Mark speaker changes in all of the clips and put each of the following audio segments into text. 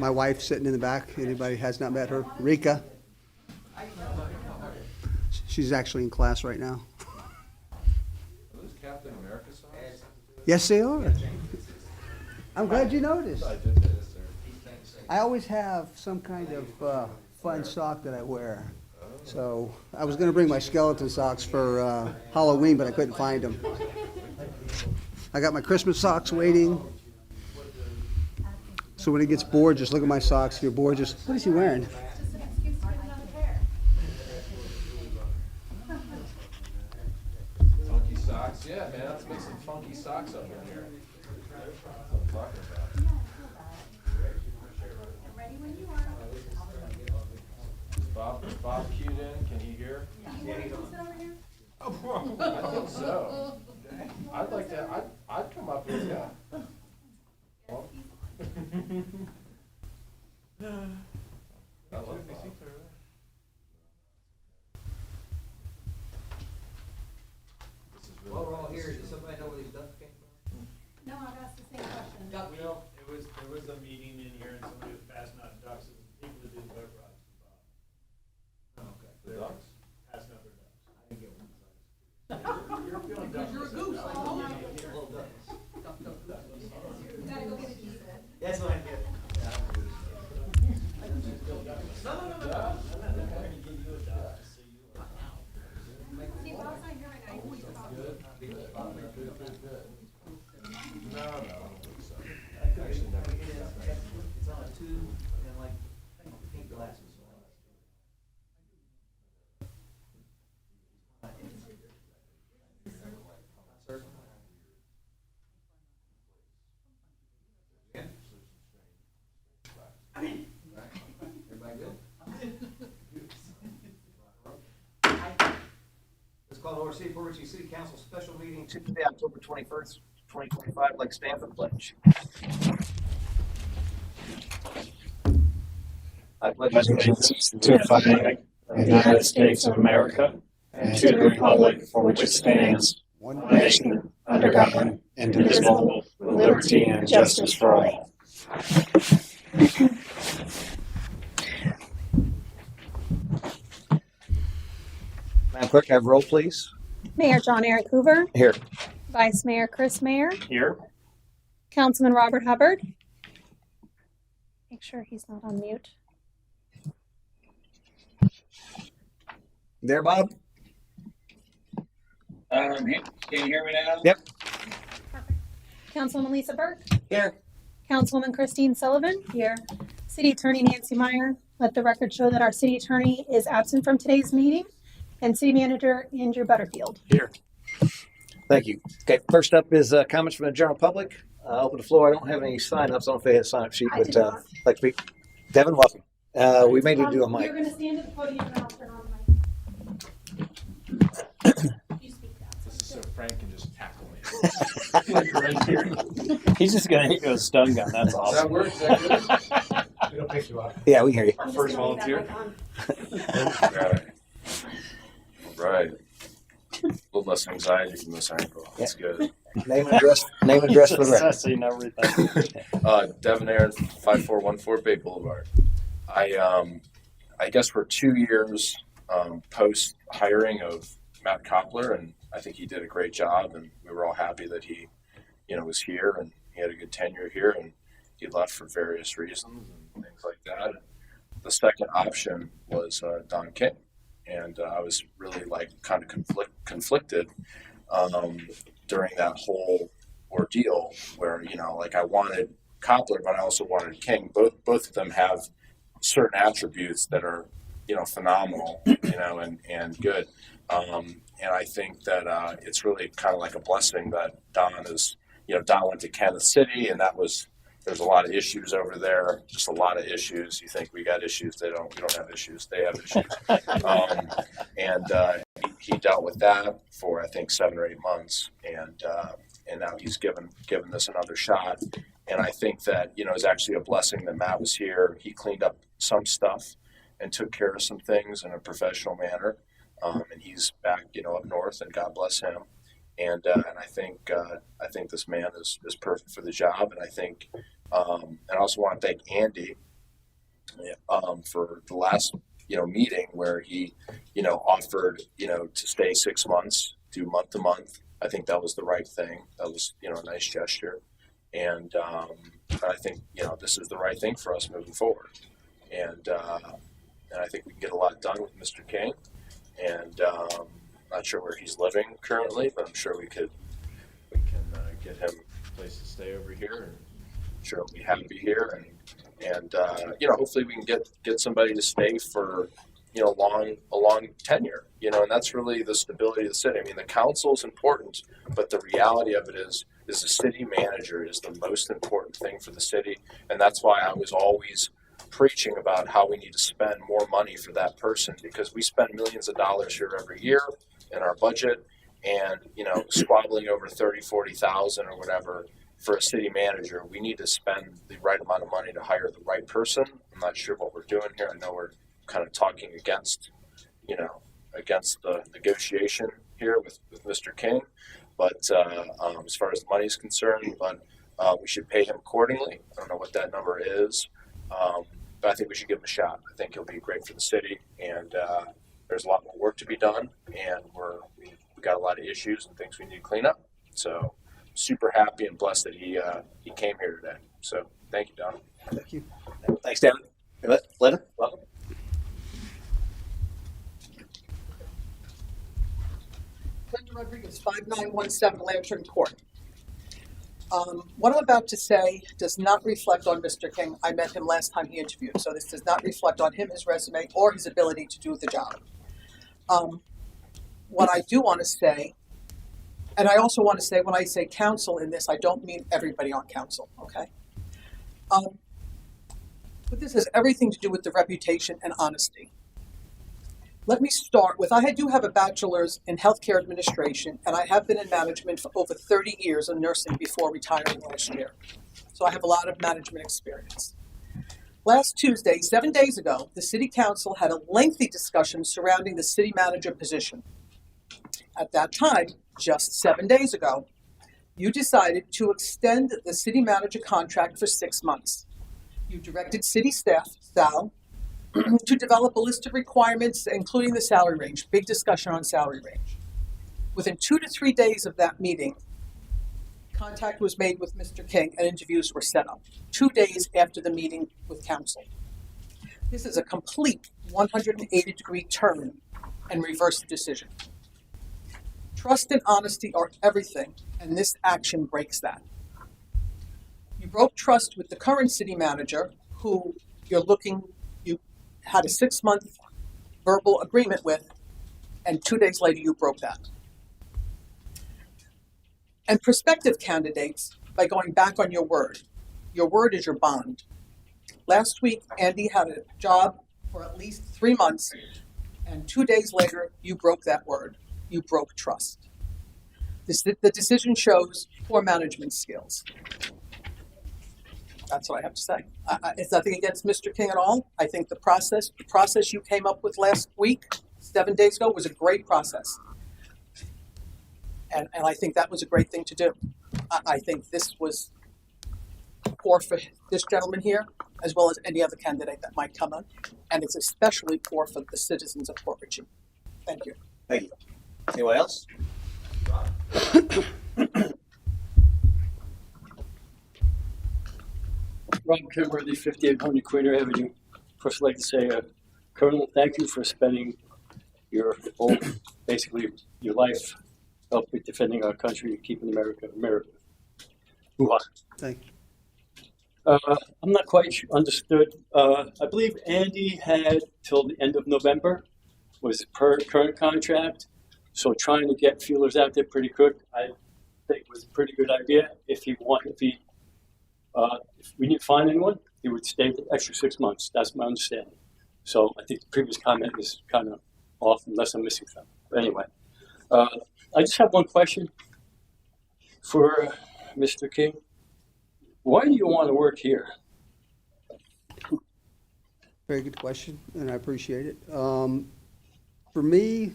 Speaker 1: my wife sitting in the back. Anybody has not met her? Rika. She's actually in class right now.
Speaker 2: Are those Captain America socks?
Speaker 1: Yes, they are. I'm glad you noticed.
Speaker 2: I did notice, sir.
Speaker 1: I always have some kind of fun sock that I wear. So I was going to bring my skeleton socks for Halloween, but I couldn't find them. I got my Christmas socks waiting. So when he gets bored, just look at my socks. If you're bored, just, what is he wearing?
Speaker 2: Funky socks? Yeah, man, let's make some funky socks up in here. That's what I'm talking about. Is Bob cued in? Can he hear? Yeah, he's on. I think so. I'd like to, I'd come up here, yeah. Well. I love Bob. This is really
Speaker 3: While we're all
Speaker 2: nice.
Speaker 3: here, does somebody know where these ducks came from?
Speaker 4: No, I've asked the same question.
Speaker 3: Duck.
Speaker 5: There was a meeting in here and somebody was passing out ducks, and people that do duck rides.
Speaker 3: Oh, okay.
Speaker 2: The ducks?
Speaker 5: Passing out their ducks.
Speaker 3: I didn't get one.
Speaker 5: You're feeling duck.
Speaker 3: You're a goose, I told you. Little ducks.
Speaker 4: You gotta go get a piece of it.
Speaker 3: That's what I get. No.
Speaker 4: See, Bob's not here right now. He's talking.
Speaker 2: Good. No, I don't think so. Actually, never did that.
Speaker 3: It's on a tube and like pink glasses. Everybody good? Let's call to order City of Port Richey City Council special meeting Tuesday, October 21st, 2025, like stand for the pledge. I pledge
Speaker 6: allegiance to the flag of the United States of America and to the republic for which it stands, one nation, under God, indivisible, with liberty and justice for all.
Speaker 3: Madam Clerk, have roll, please.
Speaker 7: Mayor John Eric Hoover,
Speaker 3: Here.
Speaker 7: Vice Mayor Chris Mayer,
Speaker 6: Here,
Speaker 7: Councilman Robert Hubbard. Make sure he's not on mute.
Speaker 3: There, Bob?
Speaker 6: can you hear me now?
Speaker 3: Yep.
Speaker 7: Councilwoman Lisa Burke,
Speaker 3: Here.
Speaker 7: Councilwoman Christine Sullivan. Here. City Attorney Nancy Meyer. Let the record show that our City Attorney is absent from today's meeting. And City Manager Andrew Butterfield.
Speaker 6: Here.
Speaker 3: Thank you. Okay, first up is comments from the general public. Open the floor. I don't have any sign-ups. I don't know if they had a sign-up sheet,
Speaker 7: I
Speaker 3: but
Speaker 7: did not.
Speaker 3: like to speak. Devin, welcome. We may need to do a mic.
Speaker 7: You're going to stand at the podium and I'll turn on the mic. You speak now.
Speaker 2: This is so Frank can just tackle me.
Speaker 6: Right here. He's just gonna hit you with a stun gun. That's
Speaker 2: Does that
Speaker 6: awesome.
Speaker 2: work? Is that good? It'll pick you up.
Speaker 3: Yeah, we can hear you.
Speaker 6: Our first volunteer.
Speaker 8: Right. A little less anxiety from this angle. That's good.
Speaker 3: Name and address for the record.
Speaker 6: Assessing everything.
Speaker 8: Devin Aaron, 5414 Bay Boulevard. I guess we're 2 years post hiring of Matt Koppler, and I think he did a great job, and we were all happy that he, was here and he had a good tenure here, and he left for various reasons and things like that. The second option was Don King, and I was really kind of conflicted during that whole ordeal where I wanted Koppler, but I also wanted King. Both of them have certain attributes that are phenomenal, and good. And I think that it's really kind of like a blessing that Don is, Don went to Kansas City, and there's a lot of issues over there, just a lot of issues. You think we got issues, we don't have issues, they have issues. He dealt with that for, I think, 7 or 8 months, and now he's given this another shot. And I think that, it's actually a blessing that Matt was here. He cleaned up some stuff and took care of some things in a professional manner. And he's back, up north, and God bless him. And I think this man is perfect for the job. And I think, and I also want to thank Andy for the last, meeting where he, offered, to stay 6 months, do month to month. I think that was the right thing. That was, a nice gesture. And I think, this is the right thing for us moving forward. And I think we can get a lot done with Mr. King. And not sure where he's living currently, but I'm sure we can get him a place to stay over here, and I'm sure he'll be happy here. And hopefully we can get somebody to stay for a long tenure. And that's really the stability of the city. I mean, the council is important, but the reality of it is the city manager is the most important thing for the city, and that's why I was always preaching about how we need to spend more money for that person, because we spend millions of dollars here every year in our budget, and squabbling over 40,000 or whatever for a city manager. We need to spend the right amount of money to hire the right person. I'm not sure what we're doing here. I know we're kind of talking against the negotiation here with Mr. King, but as far as the money is concerned, we should pay him accordingly. I don't know what that number is. But I think we should give him a shot. I think he'll be great for the city, and there's a lot more work to be done, and we've got a lot of issues and things we need to clean up. So super happy and blessed that he came here today. So thank you, Don.
Speaker 1: Thank you.
Speaker 3: Thanks, Dan. Linda, welcome.
Speaker 9: Linda Rodriguez, 5917 Lantern Court. What I'm about to say does not reflect on Mr. King. I met him last time he interviewed, so this does not reflect on him, his resume, or his ability to do the job. What I do want to say, and I also want to say, when I say council in this, I don't mean everybody on council, okay? But this has everything to do with the reputation and honesty. Let me start with, I do have a bachelor's in healthcare administration, and I have been in management for over 30 years in nursing before retiring last year. So I have a lot of management experience. Last Tuesday, 7 days ago, the city council had a lengthy discussion surrounding the city manager position. At that time, just 7 days ago, you decided to extend the city manager contract for 6 months. You directed city staff, Sal, to develop a list of requirements, including the salary range. Big discussion on salary range. Within 2 to 3 days of that meeting, contact was made with Mr. King and interviews were set up. 2 days after the meeting with council. This is a complete 180-degree turn and reverse decision. Trust and honesty are everything, and this action breaks that. You broke trust with the current city manager, who you had a 6-month verbal agreement with, and 2 days later you broke that. And prospective candidates, by going back on your word is your bond. Last week, Andy had a job for at least 3 months, and 2 days later, you broke that word. You broke trust. The decision shows poor management skills. That's what I have to say. It's nothing against Mr. King at all. I think the process you came up with last week, 7 days ago, was a great process. And I think that was a great thing to do. I think this was poor for this gentleman here, as well as any other candidate that might come on. And it's especially poor for the citizens of Port Richey. Thank you.
Speaker 3: Thank you. Anyone else?
Speaker 10: Rob Kimworthy, 5800 Queen Avenue. First, I'd like to say, Colonel, thank you for spending your whole, basically your life, help with defending our country and keeping America.
Speaker 1: Thank you.
Speaker 10: I'm not quite understood. I believe Andy had till the end of November was per current contract. So trying to get feelers out there pretty quick, I think was a pretty good idea. If we didn't find anyone, he would stay the extra 6 months. That's my understanding. So I think the previous comment is kind of off, unless I'm missing something. But anyway, I just have one question for Mr. King. Why do you want to work here?
Speaker 1: Very good question, and I appreciate it. For me,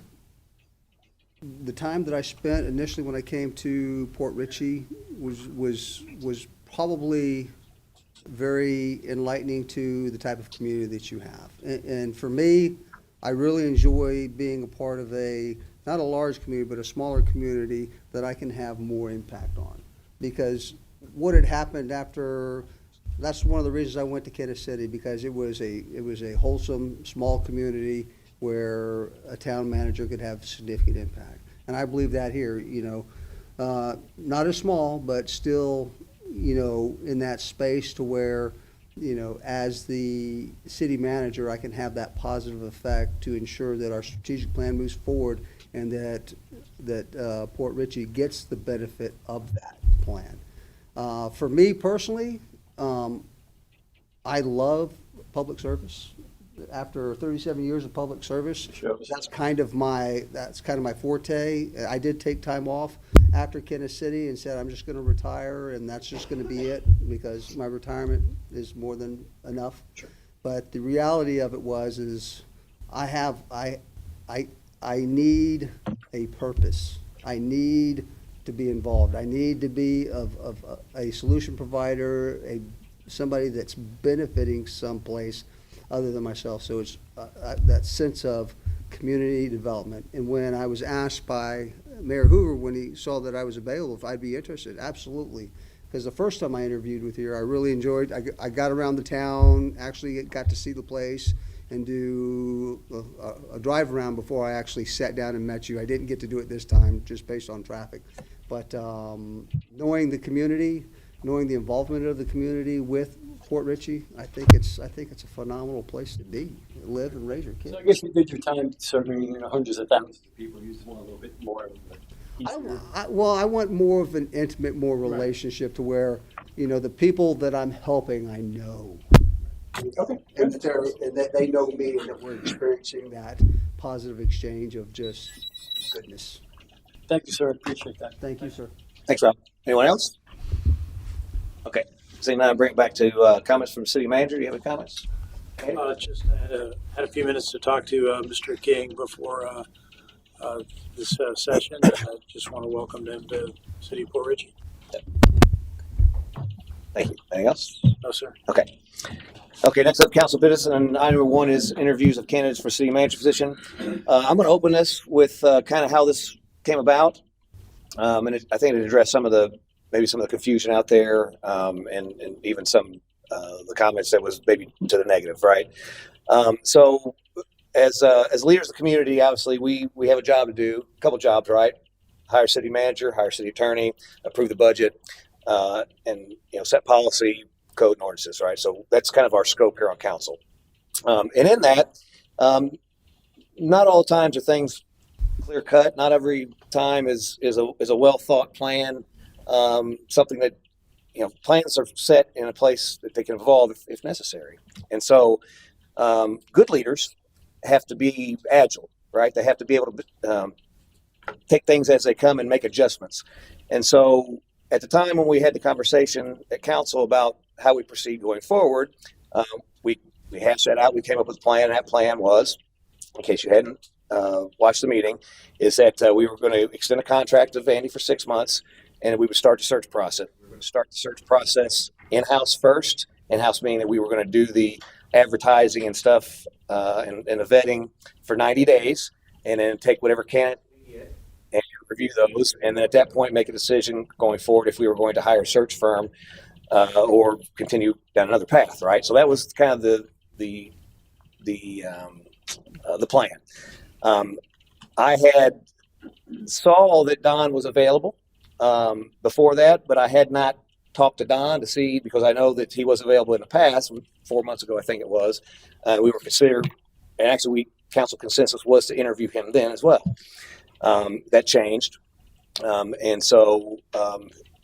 Speaker 1: the time that I spent initially when I came to Port Richey was probably very enlightening to the type of community that you have. And for me, I really enjoy being a part of not a large community, but a smaller community that I can have more impact on. Because what had happened that's one of the reasons I went to Kansas City, because it was a wholesome, small community where a town manager could have significant impact. And I believe that here, not as small, but still, in that space to where, as the city manager, I can have that positive effect to ensure that our strategic plan moves forward and that Port Richey gets the benefit of that plan. For me personally, I love public service. After 37 years of public service, that's kind of my forte. I did take time off after Kansas City and said I'm just going to retire, and that's just going to be it, because my retirement is more than enough. Sure. But the reality of it is I need a purpose. I need to be involved. I need to be of a solution provider, somebody that's benefiting someplace other than myself. So it's that sense of community development. And when I was asked by Mayor Hoover, when he saw that I was available, if I'd be interested, absolutely. Because the first time I interviewed with you, I really enjoyed. I got around the town, actually got to see the place and do a drive around before I actually sat down and met you. I didn't get to do it this time just based on traffic. But knowing the community, knowing the involvement of the community with Port Richey, I think it's a phenomenal place to be, live and raise your kids.
Speaker 10: So I guess you did your time serving hundreds of thousands of people. You just want a little bit more.
Speaker 1: I want more of an intimate, more relationship to where, the people that I'm helping, I know.
Speaker 10: Okay.
Speaker 1: And that they know me, and that we're experiencing that positive exchange of just goodness.
Speaker 10: Thank you, sir. I appreciate that.
Speaker 1: Thank you, sir.
Speaker 3: Thanks, Rob. Anyone else? Okay. So now bring it back to comments from city manager. Do you have any comments?
Speaker 5: Just had a few minutes to talk to Mr. King before this session. I just want to welcome him to City of Port Richey.
Speaker 3: Thank you. Anything else?
Speaker 5: No, sir.
Speaker 3: Okay. Okay, next up, council business, and item number 1 is interviews of candidates for city manager position. I'm going to open this with kind of how this came about, and I think it addressed maybe some of the confusion out there, and even some the comments that was maybe to the negative, right? So as leaders of the community, obviously we have a job to do, a couple jobs, right? Hire city manager, hire city attorney, approve the budget, and set policy, code and ordinances, right? So that's kind of our scope here on council. And in that, not all times are things clear cut. Not every time is a well thought plan. Something that plans are set in a place that they can evolve if necessary. And so, good leaders have to be agile, right? They have to be able to take things as they come and make adjustments. And so, at the time when we had the conversation at council about how we proceed going forward, we hashed that out. We came up with a plan, and that plan was, in case you hadn't watched the meeting, is that we were going to extend a contract of Andy for 6 months, and we would start the search process. We were going to start the search process in-house first. In-house meaning that we were going to do the advertising and stuff and the vetting for 90 days, and then take whatever candidate we get and review those, and then at that point make a decision going forward if we were going to hire a search firm or continue down another path, right? So that was kind of the plan. I had saw that Don was available before that, but I had not talked to Don to see, because I know that he was available in the past. 4 months ago, I think it was. We were considered, and actually, council consensus was to interview him then as well. That changed, and so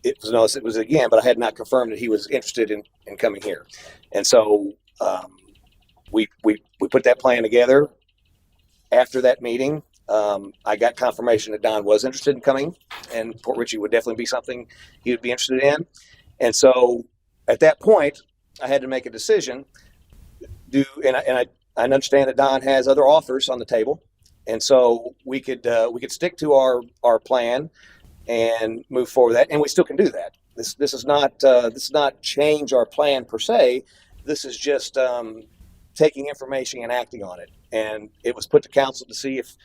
Speaker 3: it was again, but I had not confirmed that he was interested in coming here, and so we put that plan together. After that meeting, I got confirmation that Don was interested in coming, and Port Richey would definitely be something he would be interested in. And so at that point, I had to make a decision. I understand that Don has other offers on the table, and so we could stick to our plan and move forward with that, and we still can do that. this is not change our plan per se. This is just taking information and acting on it. And it was put to council to see if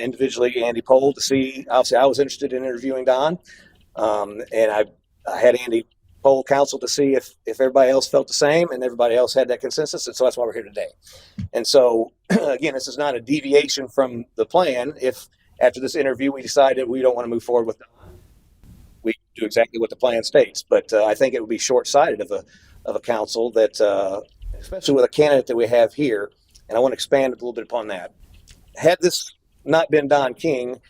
Speaker 3: individually Andy polled to see. Obviously, I was interested in interviewing Don, and I had Andy poll council to see if everybody else felt the same, and everybody else had that consensus. And so that's why we're here today. And so again, this is not a deviation from the plan. If after this interview we decided we don't want to move forward with Don, we do exactly what the plan states. But I think it would be short-sighted of a council that, especially with a candidate that we have here, and I want to expand a little bit upon that. Had this not been Don King,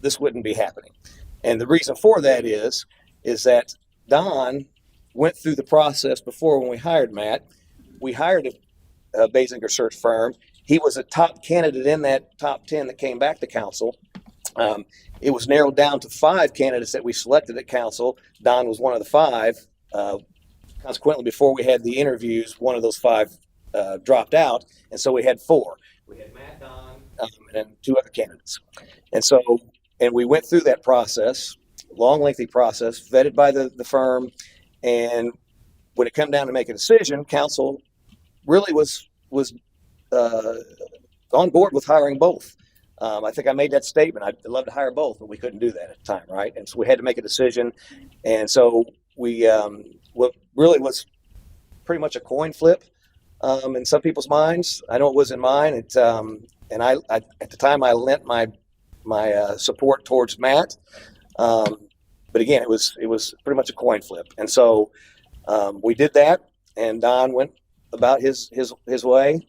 Speaker 3: this wouldn't be happening. And the reason for that is that Don went through the process before. When we hired Matt, we hired a Basinger search firm. He was a top candidate in that top 10 that came back to council. It was narrowed down to 5 candidates that we selected at council. Don was one of the 5. Consequently, before we had the interviews, one of those 5 dropped out, and so we had 4. We had Matt, Don, and then 2 other candidates. And we went through that process, long, lengthy process, vetted by the firm. And when it came down to make a decision, council really was on board with hiring both. I think I made that statement. I'd love to hire both, but we couldn't do that at the time, right? And so we had to make a decision. And so we, what really was pretty much a coin flip in some people's minds. I know it was in mine. And I at the time I lent my support towards Matt. But again, it was pretty much a coin flip. And so we did that, and Don went about his way,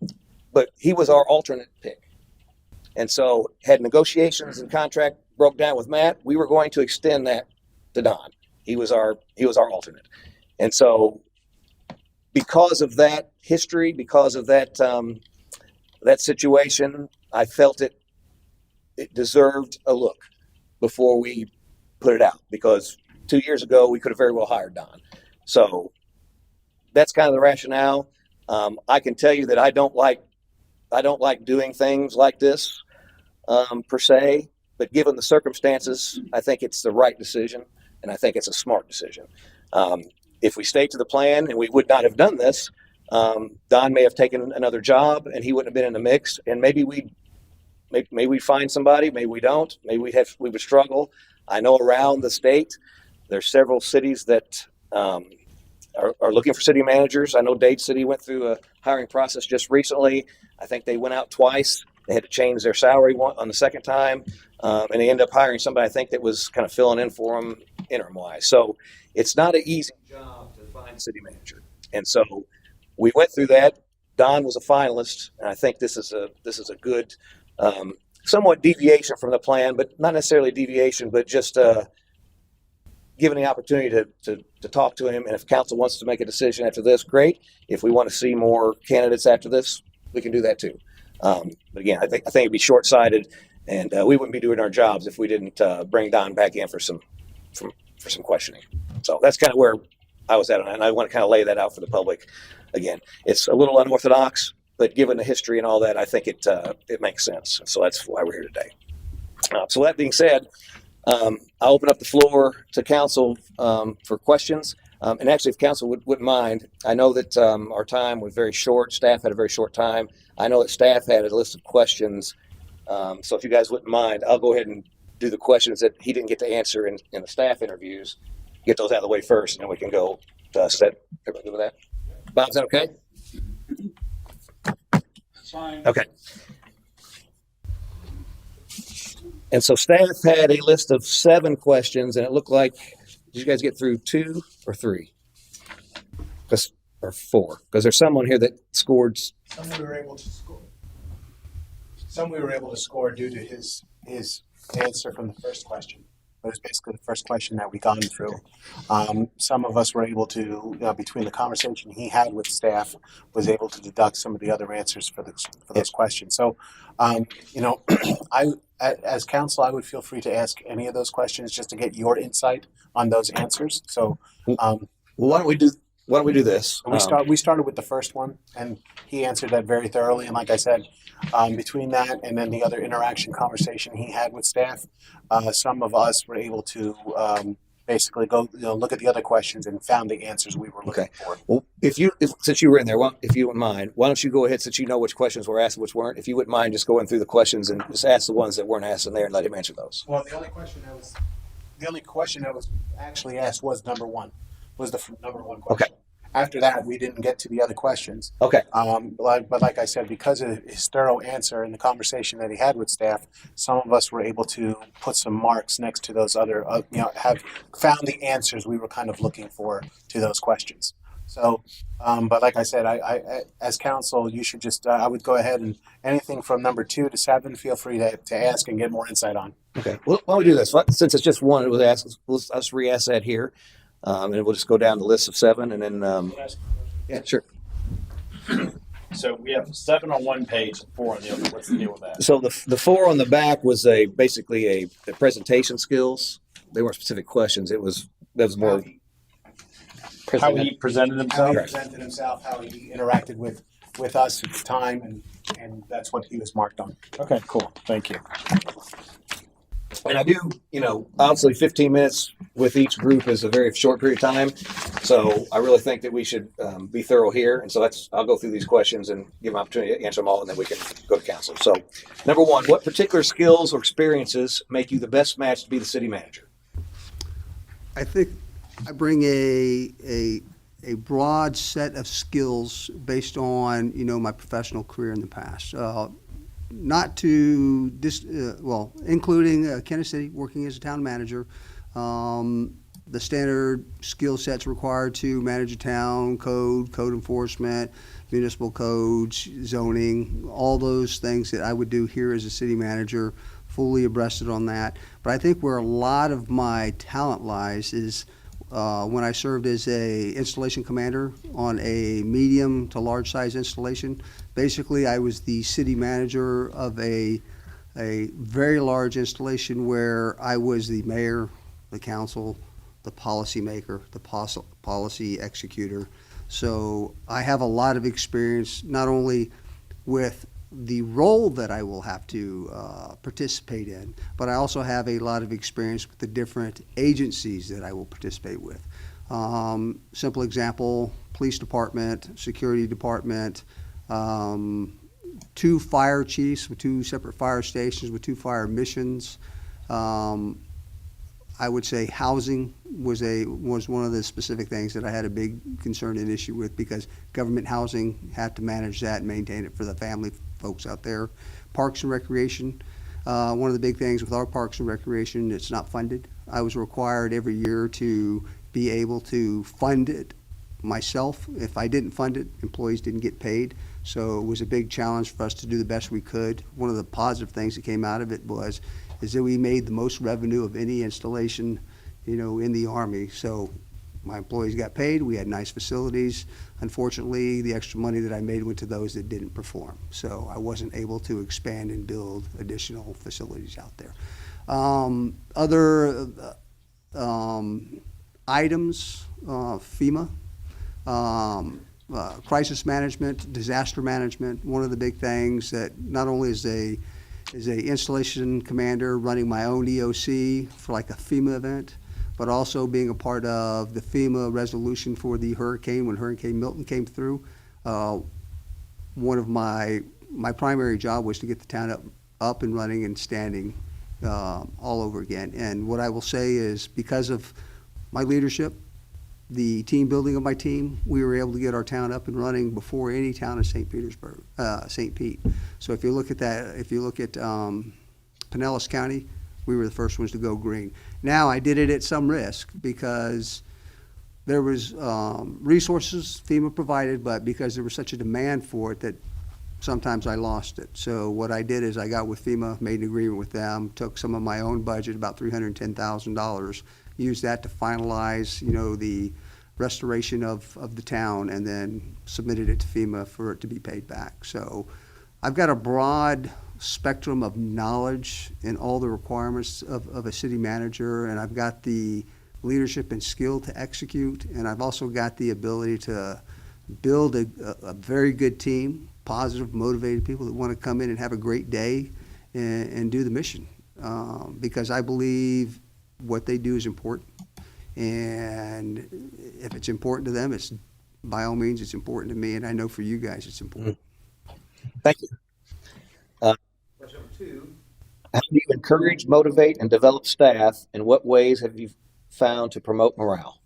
Speaker 3: but he was our alternate pick. And so had negotiations and contract broke down with Matt, we were going to extend that to Don. He was our alternate. And so because of that history, because of that that situation, I felt it deserved a look before we put it out, because 2 years ago we could have very well hired Don. So that's kind of the rationale. I can tell you that I don't like doing things like this per se, but given the circumstances, I think it's the right decision, and I think it's a smart decision. If we stayed to the plan and we would not have done this, Don may have taken another job and he wouldn't have been in the mix, and maybe we'd find somebody, maybe we don't, maybe we would struggle. I know around the state there's several cities that are looking for city managers. I know Dade City went through a hiring process just recently. I think they went out twice. They had to change their salary on the second time, and they ended up hiring somebody I think that was kind of filling in for them interim wise. So it's not an easy job to find a city manager, and so we went through that. Don was a finalist, and I think this is a good, somewhat deviation from the plan, but not necessarily deviation, but just given the opportunity to talk to him. And if council wants to make a decision after this, great. If we want to see more candidates after this, we can do that too. But again, I think it'd be short-sighted, and we wouldn't be doing our jobs if we didn't bring Don back in for some questioning. So that's kind of where I was at on that, and I want to kind of lay that out for the public. Again, it's a little unorthodox, but given the history and all that, I think it makes sense. So that's why we're here today. So that being said, I'll open up the floor to council for questions. And actually, if council wouldn't mind, I know that our time was very short. Staff had a very short time. I know that staff had a list of questions. So if you guys wouldn't mind, I'll go ahead and do the questions that he didn't get to answer in the staff interviews. Get those out of the way first, and then we can go to us. Is that everybody good with that? Bob, is that okay?
Speaker 6: Fine.
Speaker 3: Okay. And so staff had a list of 7 questions, and it looked like, did you guys get through 2 or 3? Or 4? Because there's someone here that scored.
Speaker 6: Some we were able to score. Some we were able to score due to his answer from the first question. It was basically the first question that we gone through. Some of us were able to, between the conversation he had with staff, was able to deduct some of the other answers for those questions. So, as counsel, I would feel free to ask any of those questions just to get your insight on those answers. So,
Speaker 3: Why don't we do this?
Speaker 6: We started with the first one, and he answered that very thoroughly. And like I said, between that and then the other interaction conversation he had with staff, some of us were able to basically go, look at the other questions and found the answers we were looking
Speaker 3: Okay.
Speaker 6: for.
Speaker 3: Well, since you were in there, if you wouldn't mind, why don't you go ahead, since you know which questions were asked and which weren't, if you wouldn't mind just going through the questions and just ask the ones that weren't asked in there and let him answer those.
Speaker 6: Well, the only question that was actually asked was number one, was the number one question.
Speaker 3: Okay.
Speaker 6: After that, we didn't get to the other questions.
Speaker 3: Okay.
Speaker 6: But like I said, because of his thorough answer and the conversation that he had with staff, some of us were able to put some marks next to those other, have found the answers we were kind of looking for to those questions. So, but like I said, I as counsel, you should just, I would go ahead and anything from number 2 to 7, feel free to ask and get more insight on.
Speaker 3: Okay. Well, why don't we do this? Since it's just one, it was asked. Let's just re-ask that here, and we'll just go down the list of 7, and then yeah, sure.
Speaker 2: So we have 7 on one page and 4 on the other. What's the deal with that?
Speaker 3: So the 4 on the back was basically a presentation skills. They weren't specific questions. That was more
Speaker 2: How he presented
Speaker 6: How he
Speaker 2: himself?
Speaker 6: presented himself, how he interacted with us at the time, and that's what he was marked on.
Speaker 2: Okay, cool. Thank you.
Speaker 3: And I do, obviously 15 minutes with each group is a very short period of time. So I really think that we should be thorough here. And so I'll go through these questions and give them an opportunity to answer them all, and then we can go to council. So number 1, what particular skills or experiences make you the best match to be the city manager?
Speaker 1: I think I bring a broad set of skills based on, my professional career in the past. Not to including Kansas City, working as a town manager, the standard skill sets required to manage a town, code enforcement, municipal codes, zoning, all those things that I would do here as a city manager, fully abreasted on that. But I think where a lot of my talent lies is when I served as a installation commander on a medium to large size installation. Basically, I was the city manager of a very large installation where I was the mayor, the council, the policy maker, the policy executor. So I have a lot of experience, not only with the role that I will have to participate in, but I also have a lot of experience with the different agencies that I will participate with. Simple example, police department, security department, 2 fire chiefs with 2 separate fire stations with 2 fire missions. I would say housing was one of the specific things that I had a big concern and issue with, because government housing had to manage that and maintain it for the family folks out there. Parks and recreation, one of the big things with our parks and recreation, it's not funded. I was required every year to be able to fund it myself. If I didn't fund it, employees didn't get paid. So it was a big challenge for us to do the best we could. One of the positive things that came out of it is that we made the most revenue of any installation, in the Army. So my employees got paid. We had nice facilities. Unfortunately, the extra money that I made went to those that didn't perform. So I wasn't able to expand and build additional facilities out there. Other items, FEMA, crisis management, disaster management. One of the big things that not only is a installation commander running my own EOC for like a FEMA event, but also being a part of the FEMA resolution for the hurricane when Hurricane Milton came through. One of my primary job was to get the town up and running and standing all over again. And what I will say is, because of my leadership, the team building of my team, we were able to get our town up and running before any town in St. Pete. So if you look at that, if you look at Pinellas County, we were the first ones to go green. Now, I did it at some risk because there was resources FEMA provided, but because there was such a demand for it that sometimes I lost it. So what I did is I got with FEMA, made an agreement with them, took some of my own budget, about $310,000, used that to finalize, the restoration of the town, and then submitted it to FEMA for it to be paid back. So I've got a broad spectrum of knowledge in all the requirements of a city manager, and I've got the leadership and skill to execute, and I've also got the ability to build a very good team, positive, motivated people that want to come in and have a great day and do the mission, because I believe what they do is important. And if it's important to them, it's, by all means, it's important to me, and I know for you guys, it's important.
Speaker 3: Thank you. Question number 2. How do you encourage, motivate, and develop staff? In what ways have you found to promote morale?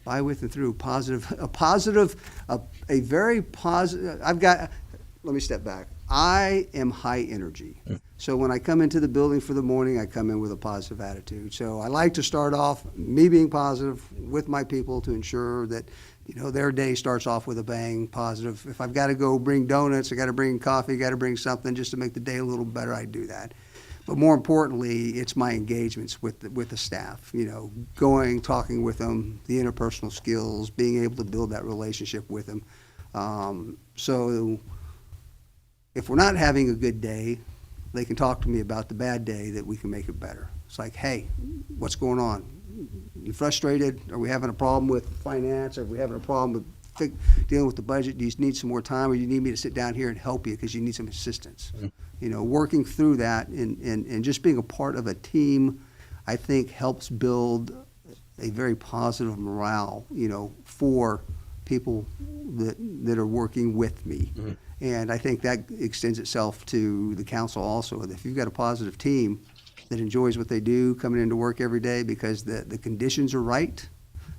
Speaker 1: By, with, and through a very positive, let me step back. I am high energy. So when I come into the building for the morning, I come in with a positive attitude. So I like to start off me being positive with my people to ensure that, their day starts off with a bang, positive. If I've got to go bring donuts, I got to bring coffee, got to bring something just to make the day a little better, I do that. But more importantly, it's my engagements with the staff, going, talking with them, the interpersonal skills, being able to build that relationship with them. So if we're not having a good day, they can talk to me about the bad day that we can make it better. It's like, hey, what's going on? You frustrated? Are we having a problem with finance? Are we having a problem with dealing with the budget? Do you need some more time, or do you need me to sit down here and help you because you need some assistance? Working through that and just being a part of a team, I think helps build a very positive morale, for people that are working with me. And I think that extends itself to the council also. If you've got a positive team that enjoys what they do, coming into work every day because the conditions are right,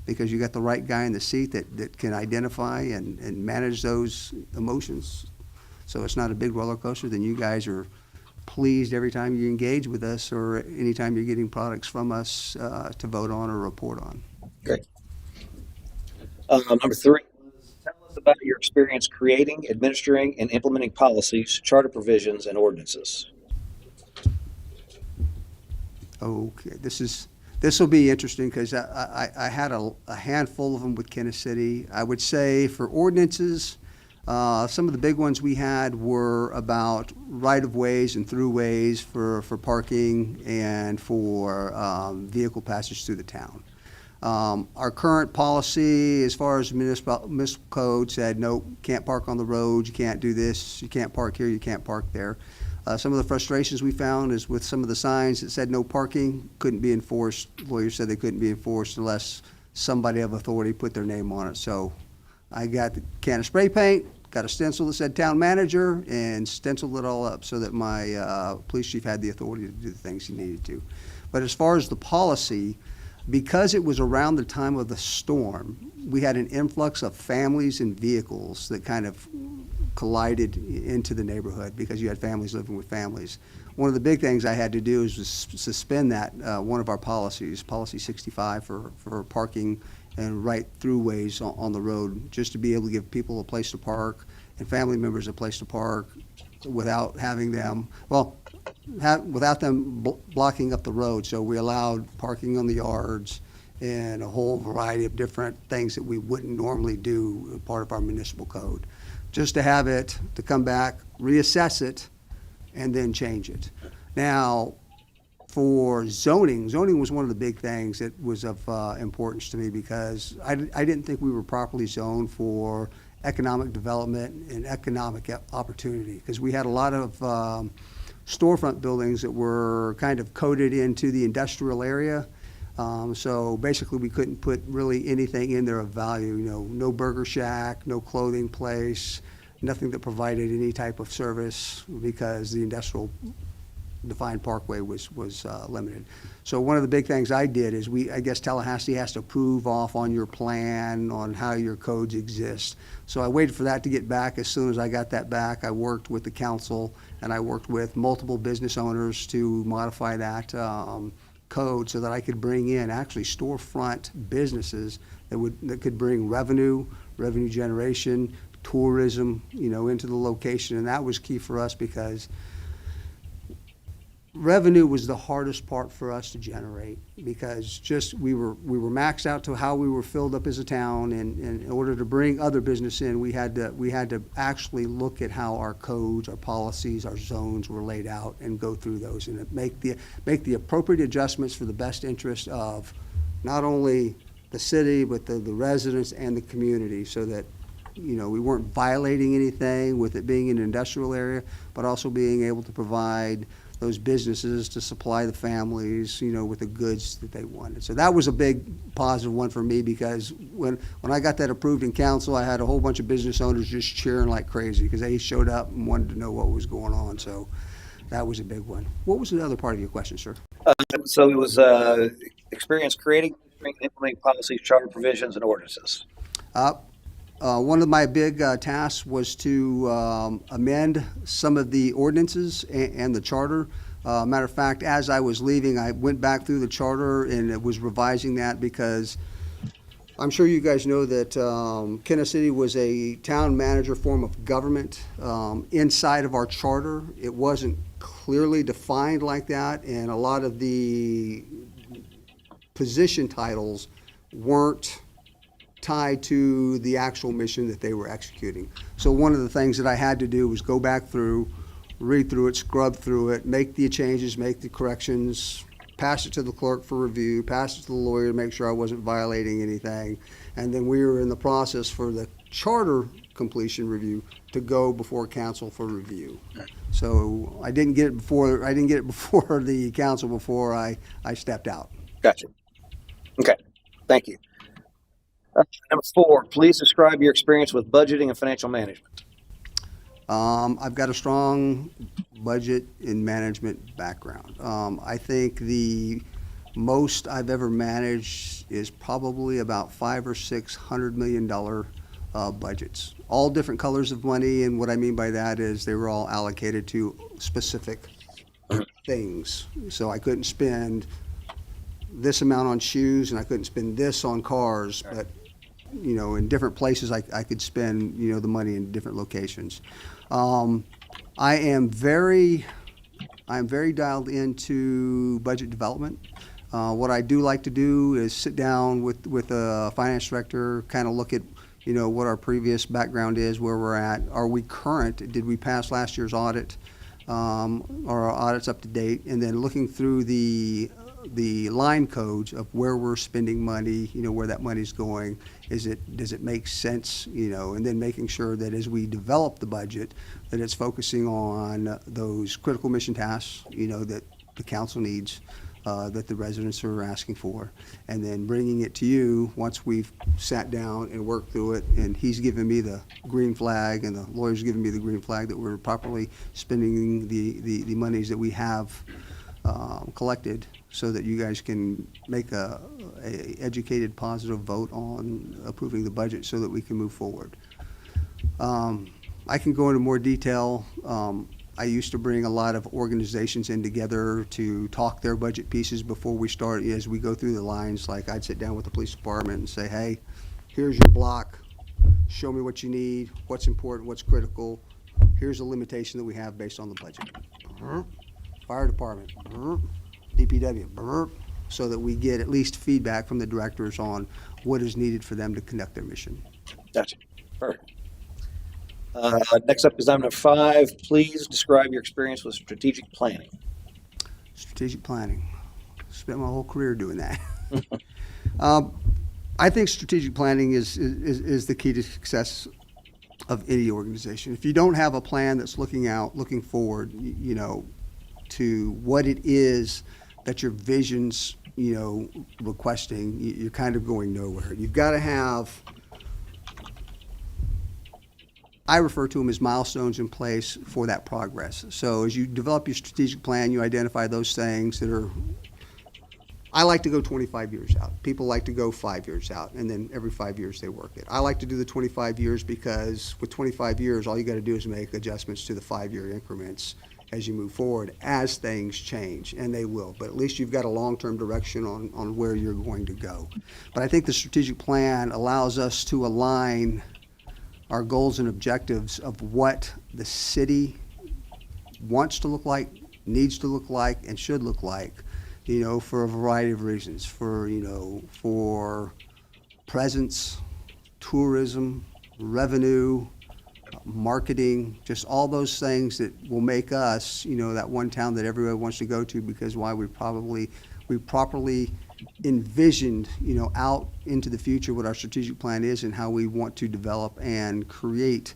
Speaker 1: because you got the right guy in the seat that can identify and manage those emotions, so it's not a big roller coaster, then you guys are pleased every time you engage with us or anytime you're getting products from us to vote on or report on.
Speaker 3: Great. Number 3. Tell us about your experience creating, administering, and implementing policies, charter provisions, and ordinances.
Speaker 1: Okay, this will be interesting because I had a handful of them with Kansas City. I would say for ordinances, some of the big ones we had were about right-of-ways and throughways for parking and for vehicle passage through the town. Our current policy, as far as municipal code, said, no, can't park on the road, you can't do this, you can't park here, you can't park there. Some of the frustrations we found is with some of the signs that said no parking, couldn't be enforced. Lawyers said they couldn't be enforced unless somebody of authority put their name on it. So I got the can of spray paint, got a stencil that said town manager, and stenciled it all up so that my police chief had the authority to do the things he needed to. But as far as the policy, because it was around the time of the storm, we had an influx of families and vehicles that kind of collided into the neighborhood because you had families living with families. One of the big things I had to do is suspend that, one of our policies, policy 65 for parking and right throughways on the road, just to be able to give people a place to park and family members a place to park without having them, without them blocking up the road. So we allowed parking on the yards and a whole variety of different things that we wouldn't normally do as part of our municipal code, just to have it, to come back, reassess it, and then change it. Now, for zoning was one of the big things that was of importance to me because I didn't think we were properly zoned for economic development and economic opportunity, because we had a lot of storefront buildings that were kind of coded into the industrial area. So basically we couldn't put really anything in there of value, no burger shack, no clothing place, nothing that provided any type of service because the industrial defined parkway was limited. So one of the big things I did is I guess Tallahassee has to approve off on your plan on how your codes exist. So I waited for that to get back. As soon as I got that back, I worked with the council and I worked with multiple business owners to modify that code so that I could bring in actually storefront businesses that could bring revenue generation, tourism, into the location. And that was key for us because revenue was the hardest part for us to generate because just we were maxed out to how we were filled up as a town, and in order to bring other business in, we had to actually look at how our codes, our policies, our zones were laid out and go through those and make the appropriate adjustments for the best interest of not only the city but the residents and the community, so that we weren't violating anything with it being an industrial area, but also being able to provide those businesses to supply the families, with the goods that they wanted. So that was a big positive one for me, because when I got that approved in council, I had a whole bunch of business owners just cheering like crazy because they showed up and wanted to know what was going on. So that was a big one. What was the other part of your question, sir?
Speaker 3: So it was experience creating and implementing policies, charter provisions, and ordinances.
Speaker 1: One of my big tasks was to amend some of the ordinances and the charter. Matter of fact, as I was leaving, I went back through the charter and was revising that, because I'm sure you guys know that Kenna City was a town manager form of government. Inside of our charter, it wasn't clearly defined like that, and a lot of the position titles weren't tied to the actual mission that they were executing. So one of the things that I had to do was go back through, read through it, scrub through it, make the changes, make the corrections, pass it to the clerk for review, pass it to the lawyer to make sure I wasn't violating anything. And then we were in the process for the charter completion review to go before council for review. So I didn't get it before the council before I stepped out.
Speaker 3: Gotcha. Okay, thank you. Number 4, please describe your experience with budgeting and financial management.
Speaker 1: I've got a strong budget and management background. I think the most I've ever managed is probably about $500 or $600 million budgets. All different colors of money, and what I mean by that is they were all allocated to specific things. So I couldn't spend this amount on shoes, and I couldn't spend this on cars, but in different places I could spend the money in different locations. I am very dialed into budget development. What I do like to do is sit down with a finance director, kind of look at what our previous background is, where we're at. Are we current? Did we pass last year's audit? Are our audits up to date? And then looking through the line codes of where we're spending money, where that money's going. Does it make sense? And then making sure that as we develop the budget, that it's focusing on those critical mission tasks, that the council needs, that the residents are asking for, and then bringing it to you once we've sat down and worked through it, and he's given me the green flag and the lawyer's given me the green flag that we're properly spending the monies that we have collected, so that you guys can make a educated, positive vote on approving the budget so that we can move forward. I can go into more detail. I used to bring a lot of organizations in together to talk their budget pieces before we start. As we go through the lines, like I'd sit down with the police department and say, hey, here's your block. Show me what you need, what's important, what's critical. Here's a limitation that we have based on the budget. Fire department, DPW, so that we get at least feedback from the directors on what is needed for them to conduct their mission.
Speaker 3: Gotcha. Perfect. Next up is item number 5. Please describe your experience with strategic planning.
Speaker 1: Strategic planning. Spent my whole career doing that. I think strategic planning is the key to success of any organization. If you don't have a plan that's looking forward, to what it is that your vision's, requesting, you're kind of going nowhere. You've got to have, I refer to them as milestones in place for that progress. So as you develop your strategic plan, you identify those things that are, I like to go 25 years out. People like to go 5 years out, and then every 5 years they work it. I like to do the 25 years because with 25 years, all you got to do is make adjustments to the 5-year increments as you move forward, as things change, and they will. But at least you've got a long-term direction on where you're going to go. But I think the strategic plan allows us to align our goals and objectives of what the city wants to look like, needs to look like, and should look like, for a variety of reasons. For presence, tourism, revenue, marketing, just all those things that will make us, that one town that everybody wants to go to, because we properly envisioned, out into the future what our strategic plan is and how we want to develop and create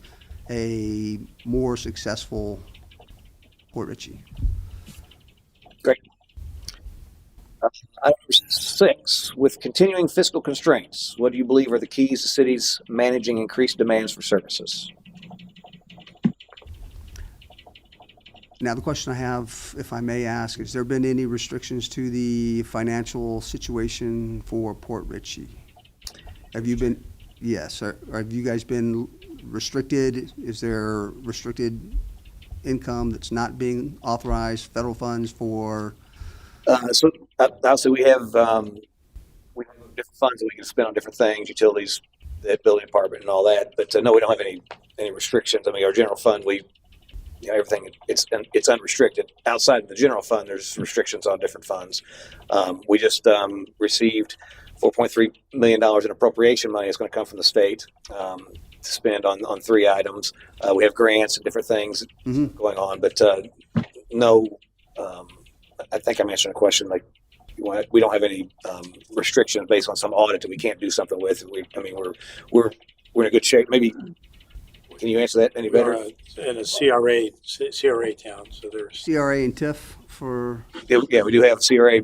Speaker 1: a more successful Port Richey.
Speaker 3: Item number 6, with continuing fiscal constraints, what do you believe are the keys to cities managing increased demands for services?
Speaker 1: Now, the question I have, if I may ask, has there been any restrictions to the financial situation for Port Ritchie? Have you been, yes, or have you guys been restricted? Is there restricted income that's not being authorized, federal funds for?
Speaker 3: Obviously, we have different funds that we can spend on different things, utilities, the building department, and all that. But no, we don't have any restrictions. I mean, our general fund, everything it's unrestricted. Outside of the general fund, there's restrictions on different funds. We just received $4.3 million in appropriation money. It's going to come from the state to spend on 3 items. We have grants and different things going on, but no. I think I'm answering a question like we don't have any restrictions based on some audit that we can't do something with. We're in a good shape. Maybe can you answer that any better?
Speaker 5: We're in a CRA town, so there's
Speaker 1: CRA and TIF for?
Speaker 3: Yeah, we do have CRA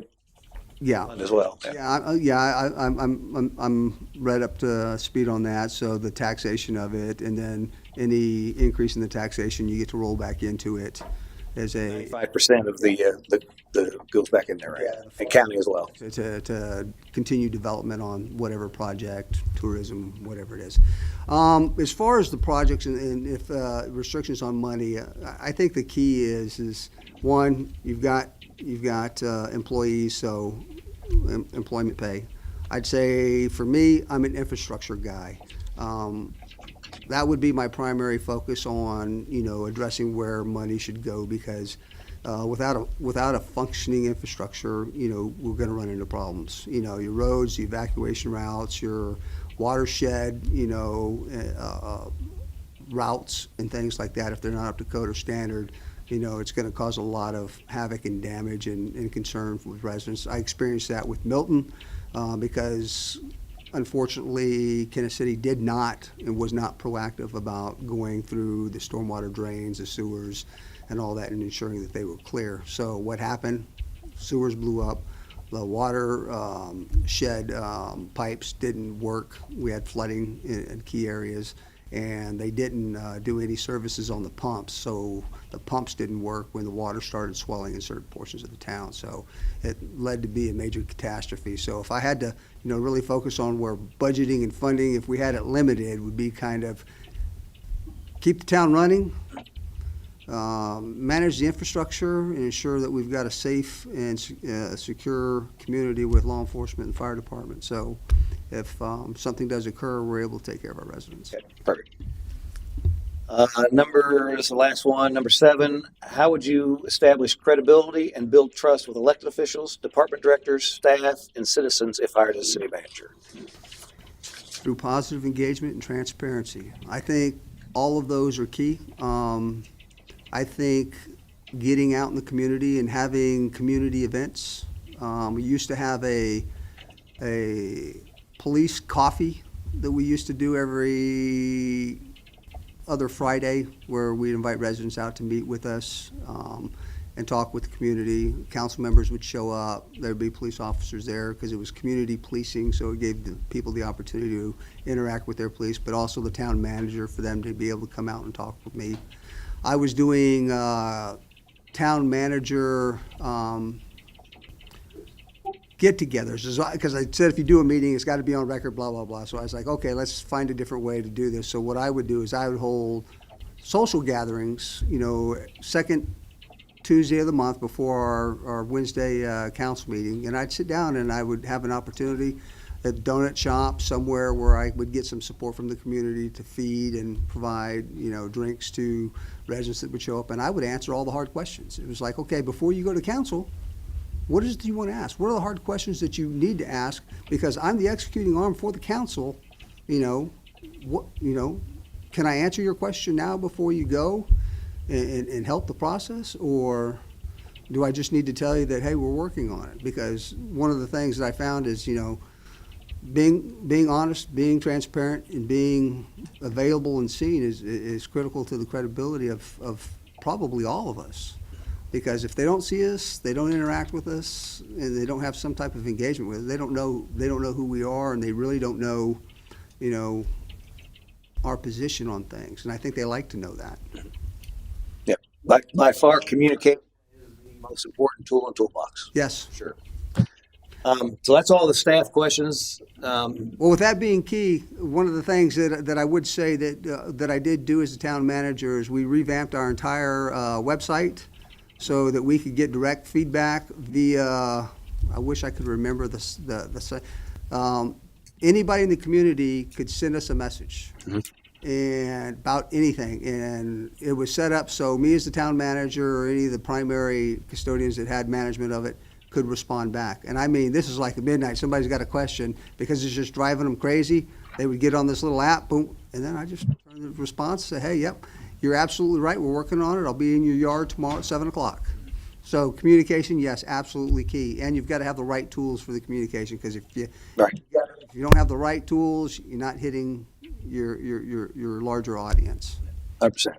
Speaker 1: Yeah.
Speaker 3: fund as well.
Speaker 1: I'm right up to speed on that. So the taxation of it, and then any increase in the taxation, you get to roll back into it as a
Speaker 3: 5% of the goes back in there, right? And county as well.
Speaker 1: to continue development on whatever project, tourism, whatever it is. As far as the projects and if restrictions on money, I think the key is one, you've got employees, so employment pay. I'd say for me, I'm an infrastructure guy. That would be my primary focus on, addressing where money should go, because without a functioning infrastructure, we're going to run into problems. Your roads, the evacuation routes, your watershed, routes and things like that, if they're not up to code or standard, it's going to cause a lot of havoc and damage and concern with residents. I experienced that with Milton because unfortunately, Kansas City did not and was not proactive about going through the stormwater drains, the sewers, and all that, and ensuring that they were clear. So what happened? Sewers blew up. The water shed pipes didn't work. We had flooding in key areas, and they didn't do any services on the pumps. So the pumps didn't work when the water started swelling in certain portions of the town. So it led to be a major catastrophe. So if I had to, really focus on where budgeting and funding, if we had it limited, would be kind of keep the town running, manage the infrastructure, and ensure that we've got a safe and secure community with law enforcement and fire department. So if something does occur, we're able to take care of our residents.
Speaker 3: Okay, perfect. This is the last one, number 7. How would you establish credibility and build trust with elected officials, department directors, staff, and citizens if hired as city manager?
Speaker 1: Through positive engagement and transparency. I think all of those are key. I think getting out in the community and having community events. We used to have a police coffee that we used to do every other Friday, where we'd invite residents out to meet with us and talk with the community. Council members would show up. There'd be police officers there because it was community policing, so it gave the people the opportunity to interact with their police, but also the town manager for them to be able to come out and talk with me. I was doing town manager get-togethers, because I said if you do a meeting, it's got to be on record, blah, blah, blah. So I was like, okay, let's find a different way to do this. So what I would do is I would hold social gatherings, second Tuesday of the month before our Wednesday council meeting, and I'd sit down and I would have an opportunity at donut shop somewhere where I would get some support from the community to feed and provide, drinks to residents that would show up, and I would answer all the hard questions. It was like, okay, before you go to council, what is it you want to ask? What are the hard questions that you need to ask? Because I'm the executing arm for the council. Can I answer your question now before you go and help the process? Or do I just need to tell you that, hey, we're working on it? Because one of the things that I found is, being honest, being transparent, and being available and seen is critical to the credibility of probably all of us. Because if they don't see us, they don't interact with us, and they don't have some type of engagement with us, they don't know who we are, and they really don't know, our position on things. And I think they like to know that.
Speaker 3: Yeah, by far, communication is the most important tool in toolbox.
Speaker 1: Yes.
Speaker 3: Sure. So that's all the staff questions.
Speaker 1: Well, with that being key, one of the things that I would say that I did do as a town manager is we revamped our entire website so that we could get direct feedback via, I wish I could remember the site. Anybody in the community could send us a message and about anything. And it was set up so me as the town manager or any of the primary custodians that had management of it could respond back. And I mean, this is like at midnight, somebody's got a question because it's just driving them crazy. They would get on this little app, boom, and then I just turn the response, say, hey, yep, you're absolutely right, we're working on it. I'll be in your yard tomorrow at 7 o'clock. So communication, yes, absolutely key. And you've got to have the right tools for the communication, because if you don't have the right tools, you're not hitting your larger audience.
Speaker 3: 100%.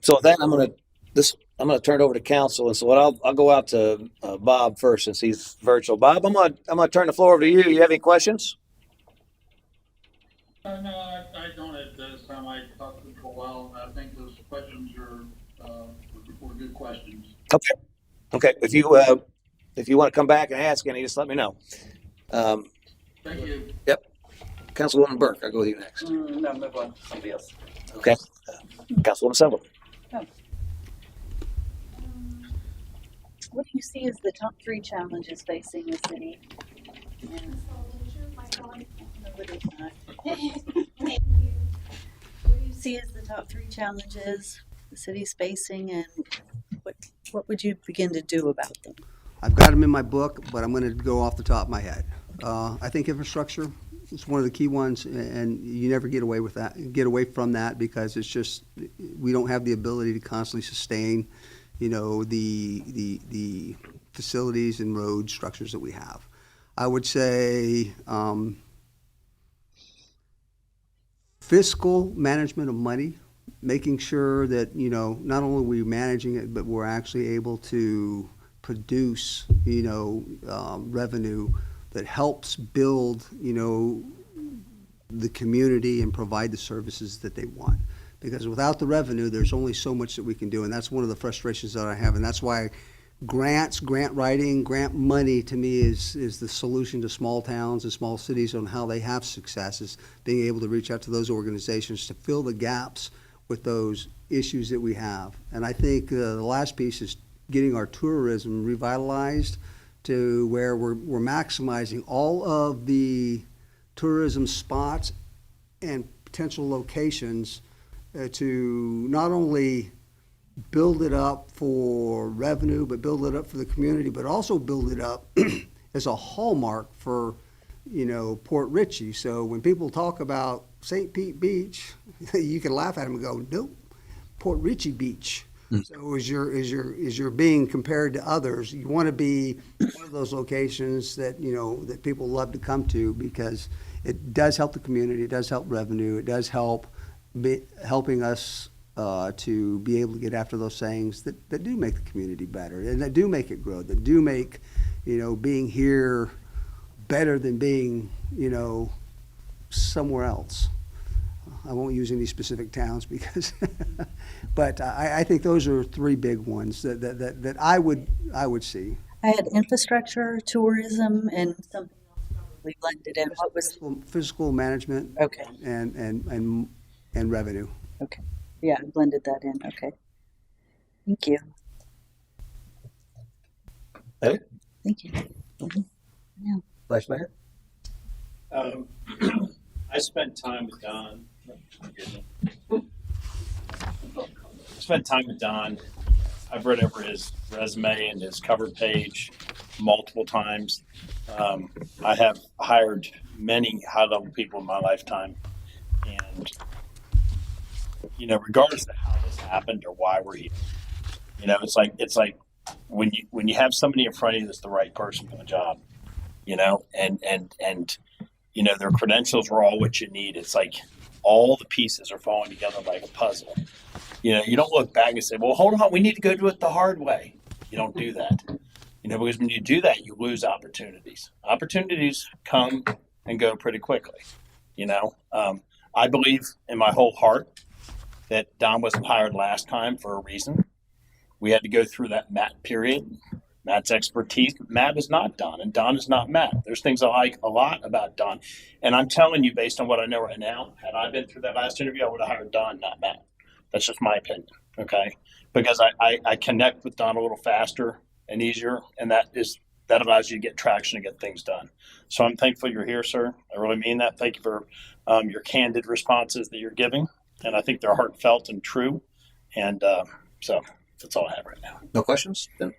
Speaker 3: So with that, I'm gonna turn it over to council, and so I'll go out to Bob first since he's virtual. Bob, I'm gonna turn the floor over to you. You have any questions?
Speaker 11: No, I don't at this time. I talked to them for a while, and I think those questions were good questions.
Speaker 3: Okay. If you want to come back and ask any, just let me know.
Speaker 11: Thank you.
Speaker 3: Yep. Councilwoman Burke, I'll go with you next.
Speaker 12: No, move on. Somebody else.
Speaker 3: Okay. Councilwoman Sullivan.
Speaker 12: What do you see as the top 3 challenges facing the city? And nobody's not. What do you see as the top 3 challenges the city's facing, and what would you begin to do about them?
Speaker 1: I've got them in my book, but I'm going to go off the top of my head. I think infrastructure is one of the key ones, and you never get away from that, because it's just, we don't have the ability to constantly sustain, the facilities and road structures that we have. I would say fiscal management of money, making sure that, not only are we managing it, but we're actually able to produce, revenue that helps build, the community and provide the services that they want. Because without the revenue, there's only so much that we can do, and that's one of the frustrations that I have, and that's why grant writing, grant money, to me, is the solution to small towns and small cities on how they have success, is being able to reach out to those organizations to fill the gaps with those issues that we have. And I think the last piece is getting our tourism revitalized to where we're maximizing all of the tourism spots and potential locations to not only build it up for revenue, but build it up for the community, but also build it up as a hallmark for, Port Richey. So when people talk about St. Pete Beach, you can laugh at them and go, nope, Port Richey Beach. So as you're being compared to others, you want to be one of those locations that, that people love to come to, because it does help the community, it does help revenue, it does help helping us to be able to get after those things that do make the community better, and that do make it grow, that do make, being here better than being, somewhere else. I won't use any specific towns because, but I think those are 3 big ones that I would see.
Speaker 12: I had infrastructure, tourism, and something else probably blended in. What was
Speaker 1: Fiscal management?
Speaker 12: Okay.
Speaker 1: And revenue.
Speaker 12: Okay. Yeah, I blended that in. Okay. Thank you.
Speaker 3: Hey.
Speaker 12: Thank you. Yeah.
Speaker 3: Vice Mayor.
Speaker 5: I spent time with Don. Spent time with Don. I've read over his resume and his cover page multiple times. I have hired many high-level people in my lifetime, and regardless of how this happened or why we're here, it's like when you have somebody in front of you that's the right person for the job, and their credentials are all what you need. It's like all the pieces are falling together like a puzzle. You know, you don't look back and say, well, hold on, we need to go do it the hard way. You don't do that. You know, because when you do that, you lose opportunities. Opportunities come and go pretty quickly. You know, I believe in my whole heart that Don wasn't hired last time for a reason. We had to go through that Matt period. Matt's expertise. Matt is not Don, and Don is not Matt. There's things I like a lot about Don. And I'm telling you, based on what I know right now, had I been through that last interview, I would have hired Don, not Matt. That's just my opinion, okay? Because I connect with Don a little faster and easier, and that allows you to get traction and get things done. So I'm thankful you're here, sir. I really mean that. Thank you for your candid responses that you're giving, and I think they're heartfelt and true. And so that's all I have right now.
Speaker 3: No questions? Then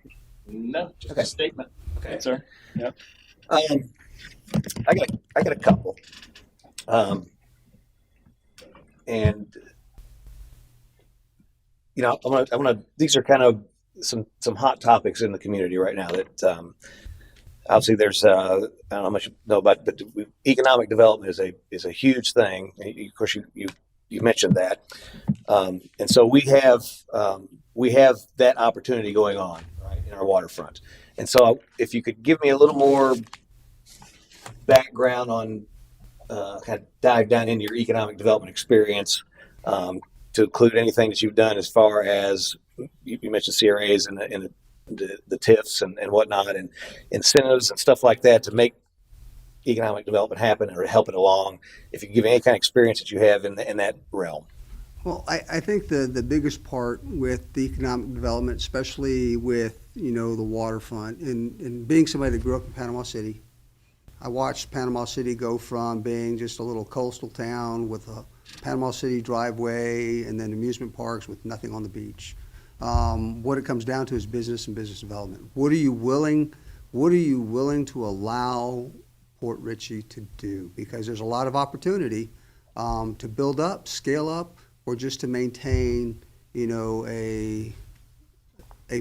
Speaker 5: No, just
Speaker 3: Okay.
Speaker 5: a statement.
Speaker 3: Okay.
Speaker 5: Sir. Yeah.
Speaker 3: I got a couple, and you know, I'm gonna. These are kind of some hot topics in the community right now. That obviously there's I don't know how much you know about, but economic development is a huge thing. Of course, you mentioned that, and so we have that opportunity going on right in our waterfront. And so, if you could give me a little more background on kind of dive down into your economic development experience, to include anything that you've done as far as you mentioned CRAs and the TIFs and whatnot, and incentives and stuff like that to make economic development happen or help it along. If you give any kind of experience that you have in that realm.
Speaker 1: Well, I think the biggest part with the economic development, especially with, you know, the waterfront, and being somebody that grew up in Panama City, I watched Panama City go from being just a little coastal town with a Panama City driveway and then amusement parks with nothing on the beach. What it comes down to is business and business development. What are you willing to allow Port Richey to do? Because there's a lot of opportunity to build up, scale up, or just to maintain, you know, a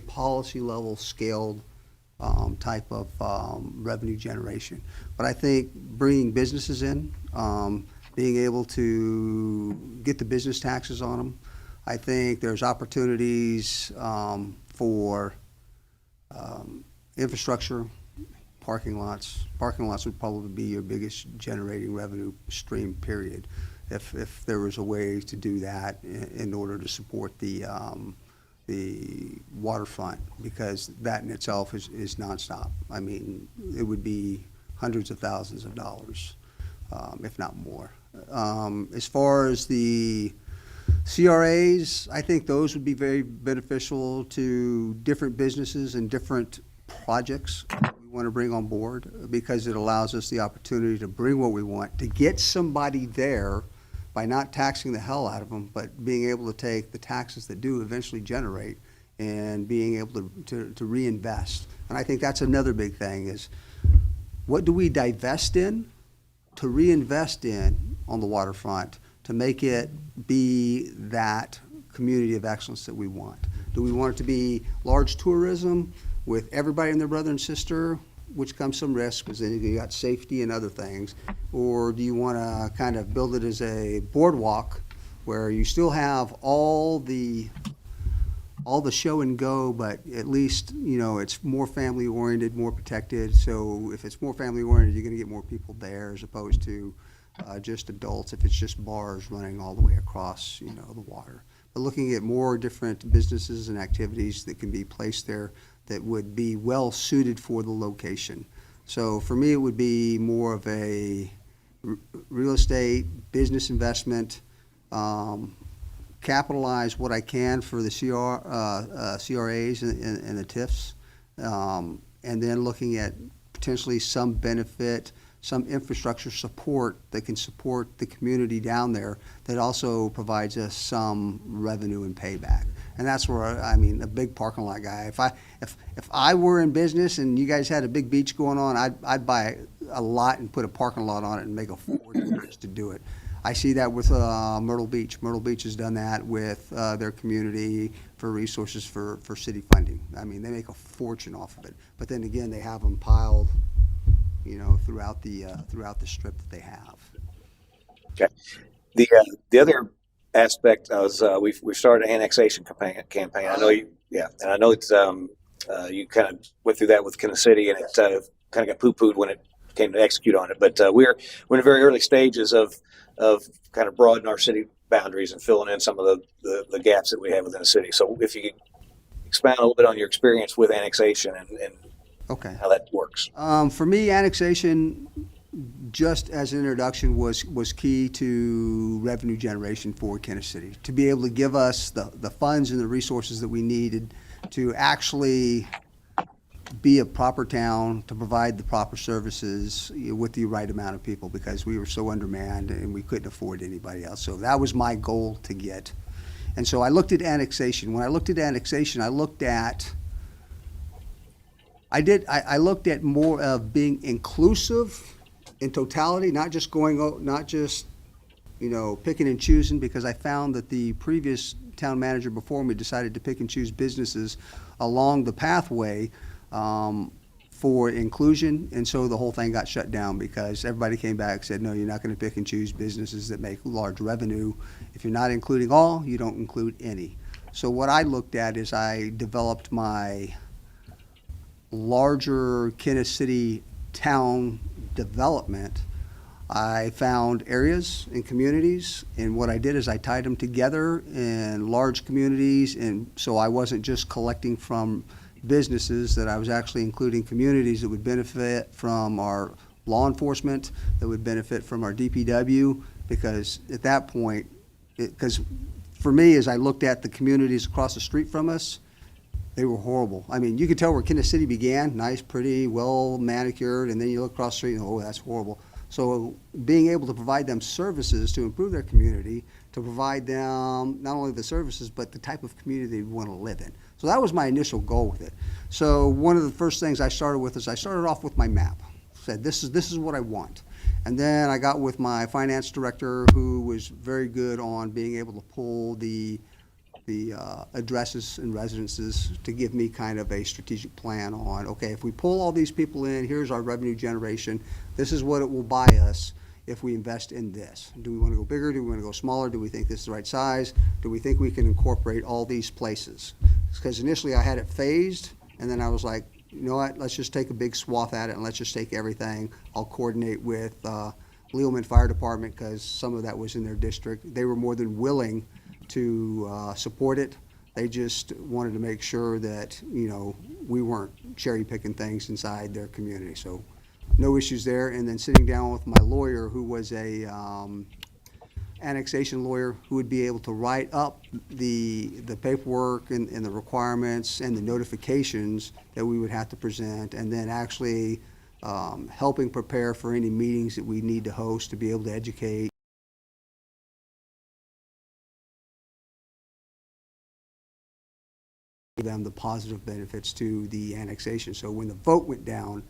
Speaker 1: policy level scaled type of revenue generation. But I think bringing businesses in, being able to get the business taxes on them, I think there's opportunities for infrastructure, parking lots. Parking lots would probably be your biggest generating revenue stream, period, if there was a way to do that in order to support the waterfront, because that in itself is nonstop. I mean, it would be hundreds of thousands of dollars, if not more. As far as the CRAs, I think those would be very beneficial to different businesses and different projects we want to bring on board, because it allows us the opportunity to bring what we want, to get somebody there by not taxing the hell out of them, but being able to take the taxes that do eventually generate and being able to reinvest. And I think that's another big thing is, what do we divest in to reinvest in on the waterfront to make it be that community of excellence that we want? Do we want it to be large tourism with everybody and their brother and sister, which comes some risk because then you got safety and other things? Or do you want to kind of build it as a boardwalk where you still have all the show and go, but at least, you know, it's more family oriented, more protected. So if it's more family oriented, you're going to get more people there as opposed to just adults if it's just bars running all the way across, you know, the water. But looking at more different businesses and activities that can be placed there that would be well suited for the location. So for me, it would be more of a real estate, business investment, capitalize what I can for the CRAs and the TIFs, and then looking at potentially some benefit, some infrastructure support that can support the community down there that also provides us some revenue and payback. And that's where, I mean, a big parking lot guy. If I were in business and you guys had a big beach going on, I'd buy a lot and put a parking lot on it and make a fortune just to do it. I see that with Myrtle Beach. Myrtle Beach has done that with their community for resources for city funding. I mean, they make a fortune off of it. But then again, they have them piled, you know, throughout the strip that they have.
Speaker 3: Okay. The other aspect was we've started an annexation campaign. I know you, yeah, and I know it's you kind of went through that with Kansas City, and it kind of got poo-pooed when it came to execute on it. But we're in the very early stages of kind of broadening our city boundaries and filling in some of the gaps that we have within the city. So if you could expound a little bit on your experience with annexation and
Speaker 1: Okay.
Speaker 3: how that works.
Speaker 1: For me, annexation, just as an introduction, was key to revenue generation for Kansas City, to be able to give us the funds and the resources that we needed to actually be a proper town, to provide the proper services with the right amount of people, because we were so undermanned and we couldn't afford anybody else. So that was my goal to get. And so I looked at annexation. When I looked at annexation, I looked at more of being inclusive in totality, not just picking and choosing, because I found that the previous town manager before me decided to pick and choose businesses along the pathway for inclusion, and so the whole thing got shut down because everybody came back and said, no, you're not going to pick and choose businesses that make large revenue. If you're not including all, you don't include any. So what I looked at is I developed my larger Kansas City town development. I found areas and communities, and what I did is I tied them together in large communities, and so I wasn't just collecting from businesses, that I was actually including communities that would benefit from our law enforcement, that would benefit from our DPW, because at that point, because for me, as I looked at the communities across the street from us, they were horrible. I mean, you could tell where Kansas City began, nice, pretty, well manicured, and then you look across the street and, oh, that's horrible. So being able to provide them services to improve their community, to provide them not only the services, but the type of community they want to live in. So that was my initial goal with it. So one of the first things I started with is I started off with my map. Said, this is what I want. And then I got with my finance director, who was very good on being able to pull the addresses and residences to give me kind of a strategic plan on, okay, if we pull all these people in, here's our revenue generation, this is what it will buy us if we invest in this. Do we want to go bigger? Do we want to go smaller? Do we think this is the right size? Do we think we can incorporate all these places? Because initially I had it phased, and then I was like, you know what, let's just take a big swath at it and let's just take everything. I'll coordinate with Leelman Fire Department, because some of that was in their district. They were more than willing to support it. They just wanted to make sure that, we weren't cherry picking things inside their community. So no issues there. And then sitting down with my lawyer, who was a annexation lawyer, who would be able to write up the paperwork and the requirements and the notifications that we would have to present, and then actually helping prepare for any meetings that we need to host to be able to educate them the positive benefits to the annexation. So when the vote went down,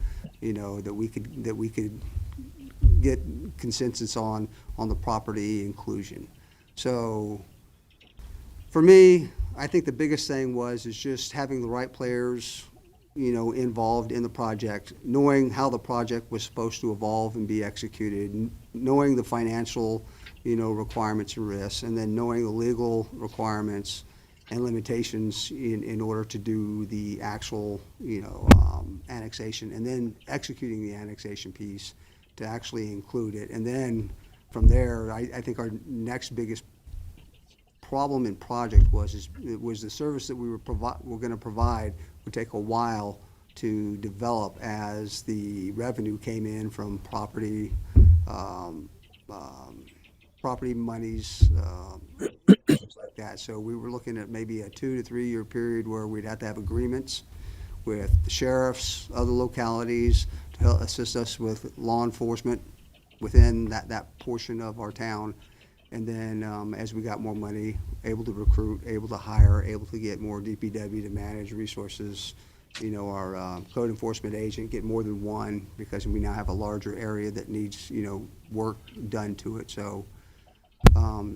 Speaker 1: that we could get consensus on the property inclusion. So for me, I think the biggest thing is just having the right players, involved in the project, knowing how the project was supposed to evolve and be executed, knowing the financial, requirements and risks, and then knowing the legal requirements and limitations in order to do the actual, annexation, and then executing the annexation piece to actually include it. And then from there, I think our next biggest problem in project was the service that we're going to provide would take a while to develop as the revenue came in from property monies, things like that. So we were looking at maybe a 2 to 3 year period where we'd have to have agreements with the sheriffs, other localities, to help assist us with law enforcement within that portion of our town. And then as we got more money, able to recruit, able to hire, able to get more DPW to manage resources, our code enforcement agent, get more than one, because we now have a larger area that needs, work done to it. So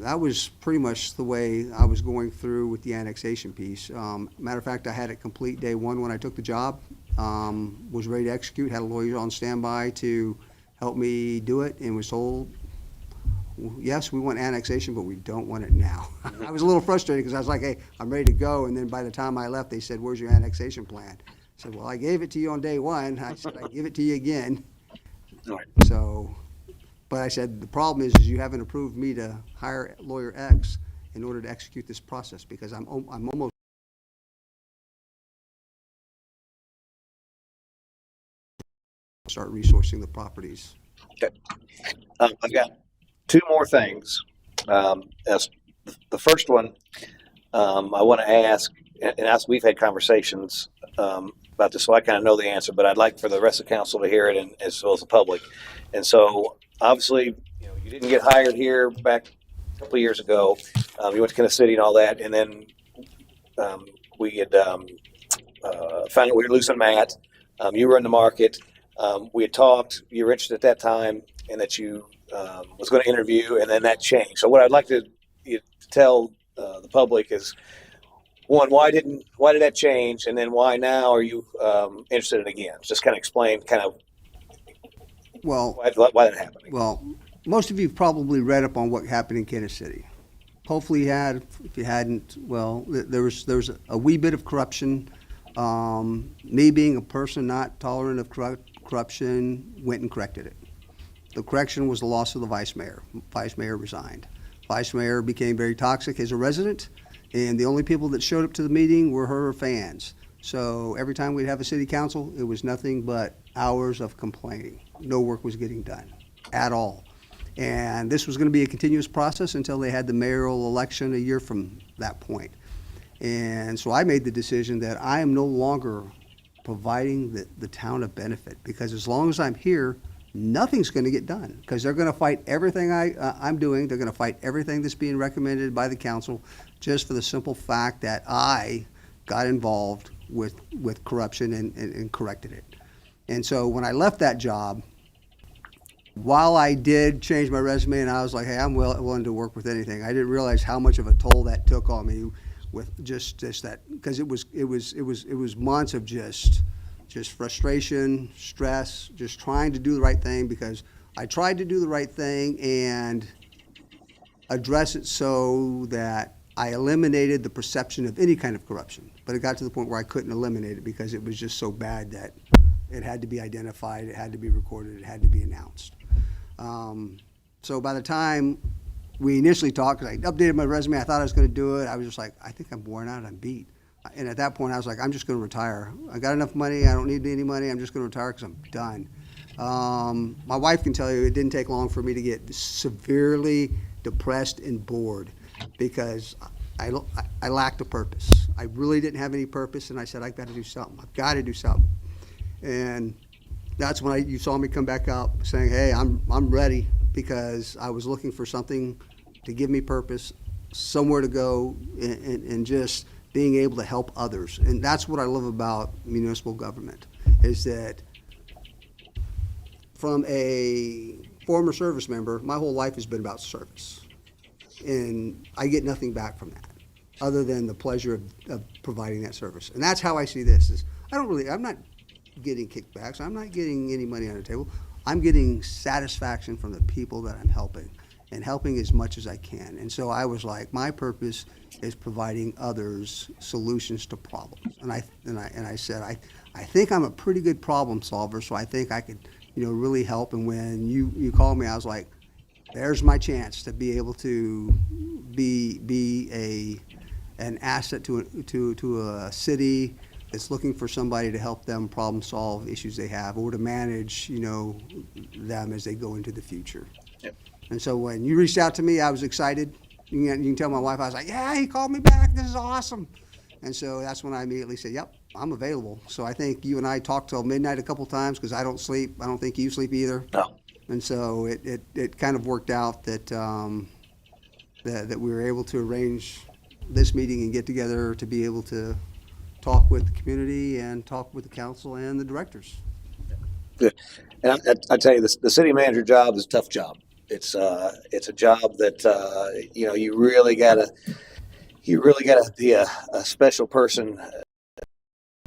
Speaker 1: that was pretty much the way I was going through with the annexation piece. Matter of fact, I had it complete day one when I took the job, was ready to execute, had a lawyer on standby to help me do it, and was told, yes, we want annexation, but we don't want it now. I was a little frustrated because I was like, hey, I'm ready to go. And then by the time I left, they said, where's your annexation plan? I said, well, I gave it to you on day one. I said, I give it to you again.
Speaker 3: All right.
Speaker 1: So, but I said, the problem is you haven't approved me to hire lawyer X in order to execute this process because I'm almost start resourcing the properties.
Speaker 3: Okay. I've got two more things. As the first one, I want to ask, and as we've had conversations about this, so I kind of know the answer, but I'd like for the rest of council to hear it, and as well as the public. And so, obviously, you didn't get hired here back a couple of years ago. You went to Kansas City and all that, and then we had found out we were losing Matt. You were in the market. We had talked. You were interested at that time, and that you was going to interview, and then that changed. So what I'd like to tell the public is, one, why did that change, and then why now are you interested in it again? Just kind of explain
Speaker 1: Well,
Speaker 3: why that happened.
Speaker 1: well, most of you have probably read up on what happened in Kansas City. Hopefully you had. If you hadn't, well, there was a wee bit of corruption. Me being a person not tolerant of corruption, went and corrected it. The correction was the loss of the vice mayor. Vice mayor resigned. Vice mayor became very toxic as a resident, and the only people that showed up to the meeting were her fans. So every time we'd have a city council, it was nothing but hours of complaining. No work was getting done at all. And this was going to be a continuous process until they had the mayoral election a year from that point. And so I made the decision that I am no longer providing the town a benefit, because as long as I'm here, nothing's going to get done, because they're going to fight everything I'm doing. They're going to fight everything that's being recommended by the council, just for the simple fact that I got involved with corruption and corrected it. And so when I left that job, while I did change my resume and I was like, hey, I'm willing to work with anything, I didn't realize how much of a toll that took on me with just that, because it was months of just frustration, stress, just trying to do the right thing, because I tried to do the right thing and address it so that I eliminated the perception of any kind of corruption. But it got to the point where I couldn't eliminate it because it was just so bad that it had to be identified, it had to be recorded, it had to be announced. So by the time we initially talked, because I updated my resume, I thought I was going to do it. I was just like, I think I'm worn out, I'm beat. And at that point, I was like, I'm just going to retire. I got enough money, I don't need any money, I'm just going to retire because I'm done. My wife can tell you it didn't take long for me to get severely depressed and bored, because I lacked a purpose. I really didn't have any purpose, and I said, I've got to do something. I've got to do something. And that's when you saw me come back out saying, hey, I'm ready, because I was looking for something to give me purpose, somewhere to go, and just being able to help others. And that's what I love about municipal government, is that from a former service member, my whole life has been about service. And I get nothing back from that, other than the pleasure of providing that service. And that's how I see this, is I'm not getting kickbacks, I'm not getting any money on the table. I'm getting satisfaction from the people that I'm helping, and helping as much as I can. And so I was like, my purpose is providing others solutions to problems. And I said, I think I'm a pretty good problem solver, so I think I could, really help. And when you called me, I was like, there's my chance to be able to be an asset to a city that's looking for somebody to help them problem solve issues they have, or to manage, them as they go into the future.
Speaker 3: Yep.
Speaker 1: And so when you reached out to me, I was excited. You can tell my wife, I was like, yeah, he called me back. This is awesome. And so that's when I immediately said, yep, I'm available. So I think you and I talked till midnight a couple times, because I don't sleep. I don't think you sleep either.
Speaker 3: No.
Speaker 1: And so it kind of worked out that that we were able to arrange this meeting and get together to be able to talk with the community and talk with the council and the directors.
Speaker 3: Good. And I tell you, the city manager job is a tough job. It's a job that you really gotta be a special person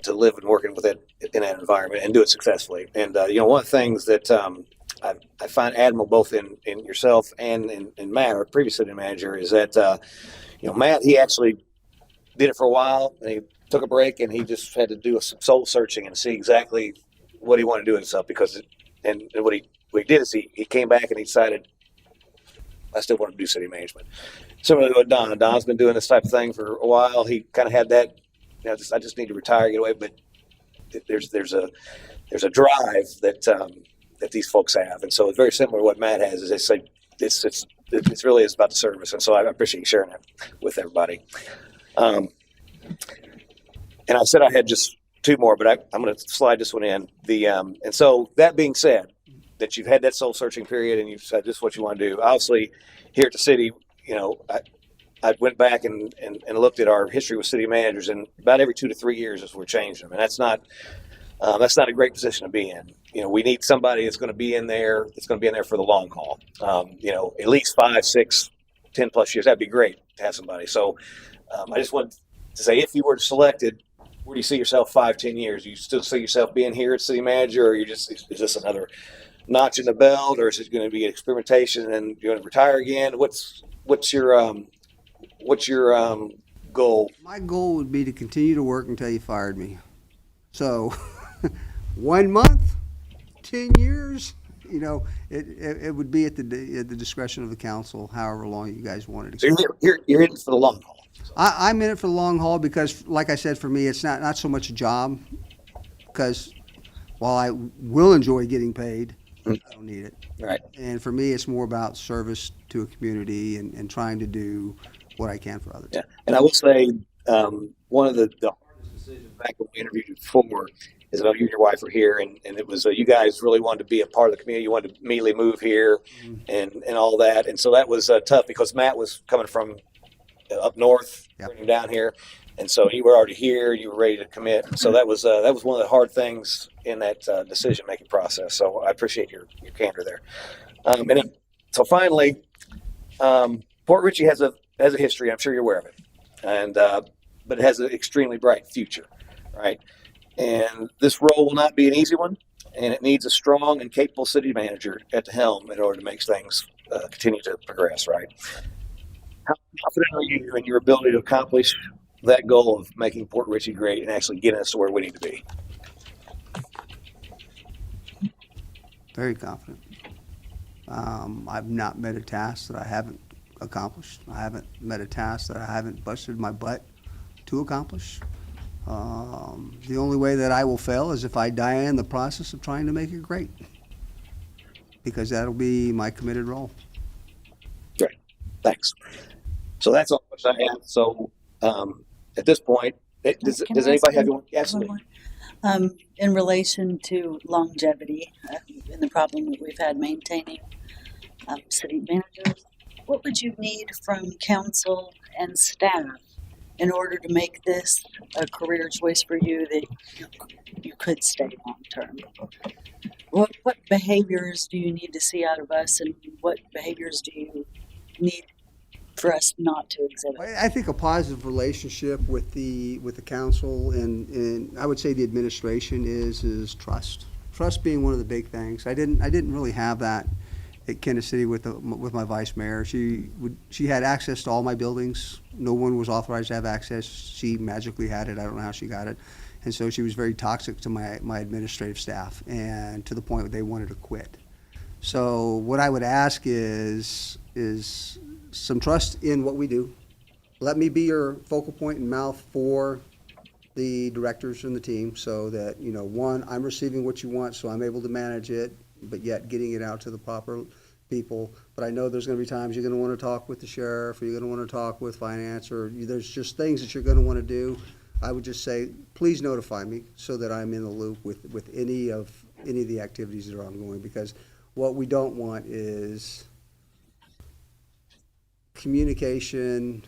Speaker 3: to live and work within in that environment and do it successfully. And one of the things that I find admirable both in yourself and in Matt, our previous city manager, is that Matt, he actually did it for a while and he took a break and he just had to do some soul searching and see exactly what he wanted to do with himself and what he did is he came back and he decided I still want to do city management. Similarly with Don. Don's been doing this type of thing for a while. He kind of had that, I just need to retire, get away. But there's a drive that these folks have, and so it's very similar to what Matt has. Is they say it's really is about the service, and so I appreciate you sharing that with everybody. And I said I had just two more, but I'm going to slide this one in. And so that being said, that you've had that soul searching period and you've said this is what you want to do. Obviously, here at the city, I went back and looked at our history with city managers, and about every 2 to 3 years is we're changing them, and that's not a great position to be in. We need somebody that's going to be in there. That's going to be in there for the long haul. At least 5, 6, 10 plus years. That'd be great to have somebody. So I just want to say, if you were selected, where do you see yourself 5, 10 years? Do you still see yourself being here as city manager, or is this another notch in the belt, or is it going to be experimentation and you're going to retire again? What's your goal?
Speaker 1: My goal would be to continue to work until you fired me. So 1 month, 10 years, it would be at the discretion of the council, however long you guys wanted to.
Speaker 3: So you're in for the long haul.
Speaker 1: I'm in it for the long haul because, like I said, for me, it's not so much a job, because while I will enjoy getting paid, I don't need it.
Speaker 3: Right.
Speaker 1: And for me, it's more about service to a community and trying to do what I can for others.
Speaker 3: Yeah. And I will say, one of the hardest decisions back when we interviewed you before is that you and your wife were here, and it was you guys really wanted to be a part of the community. You wanted to immediately move here and all that. And so that was tough because Matt was coming from up north, bringing him down here. And so you were already here. You were ready to commit. So that was one of the hard things in that decision-making process. So I appreciate your candor there. So finally, Port Richey has a history. I'm sure you're aware of it, and but it has an extremely bright future, right? And this role will not be an easy one, and it needs a strong and capable city manager at the helm in order to make things continue to progress, right? How confident are you in your ability to accomplish that goal of making Port Richey great and actually getting us to where we need to be?
Speaker 1: Very confident. I've not met a task that I haven't accomplished. I haven't met a task that I haven't busted my butt to accomplish. The only way that I will fail is if I die in the process of trying to make it great, because that'll be my committed role.
Speaker 3: Great. Thanks. So that's all I have. So at this point, does anybody have one? Absolutely.
Speaker 12: In relation to longevity and the problem that we've had maintaining city managers, what would you need from council and staff in order to make this a career choice for you that you could stay long term? What behaviors do you need to see out of us, and what behaviors do you need for us not to exhibit?
Speaker 1: I think a positive relationship with the council and I would say the administration is trust. Trust being one of the big things. I didn't really have that at Kansas City with my vice mayor. She had access to all my buildings. No one was authorized to have access. She magically had it. I don't know how she got it. And so she was very toxic to my administrative staff, and to the point where they wanted to quit. So what I would ask is some trust in what we do. Let me be your focal point and mouth for the directors and the team, so that, one, I'm receiving what you want, so I'm able to manage it, but yet getting it out to the proper people. But I know there's going to be times you're going to want to talk with the sheriff, or you're going to want to talk with finance, or there's just things that you're going to want to do. I would just say, please notify me so that I'm in the loop with any of the activities that are ongoing, because what we don't want is communication.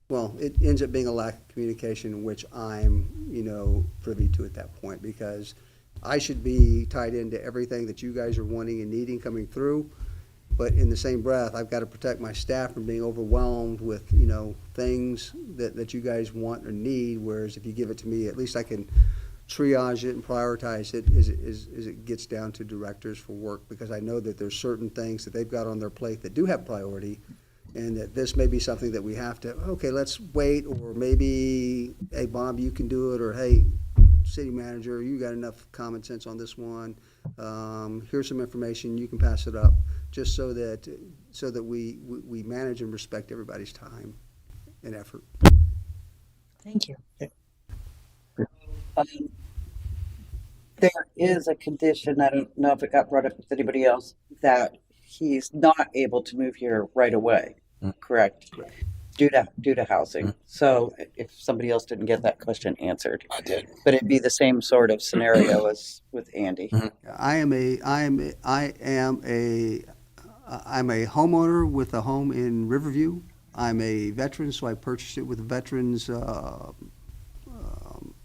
Speaker 1: Well, it ends up being a lack of communication, in which I'm, privy to at that point, because I should be tied into everything that you guys are wanting and needing coming through. But in the same breath, I've got to protect my staff from being overwhelmed with, things that you guys want or need. Whereas if you give it to me, at least I can triage it and prioritize it as it gets down to directors for work, because I know that there's certain things that they've got on their plate that do have priority, and that this may be something that we have to, okay, let's wait, or maybe, hey, Bob, you can do it, or hey, city manager, you got enough common sense on this one. Here's some information, you can pass it up, just so that we manage and respect everybody's time and effort.
Speaker 12: Thank you.
Speaker 13: There is a condition, I don't know if it got brought up with anybody else, that he's not able to move here right away, correct?
Speaker 1: Correct.
Speaker 13: Due to housing. So if somebody else didn't get that question answered.
Speaker 3: I did.
Speaker 13: But it'd be the same sort of scenario as with Andy.
Speaker 1: I'm a homeowner with a home in Riverview. I'm a veteran, so I purchased it with a veteran's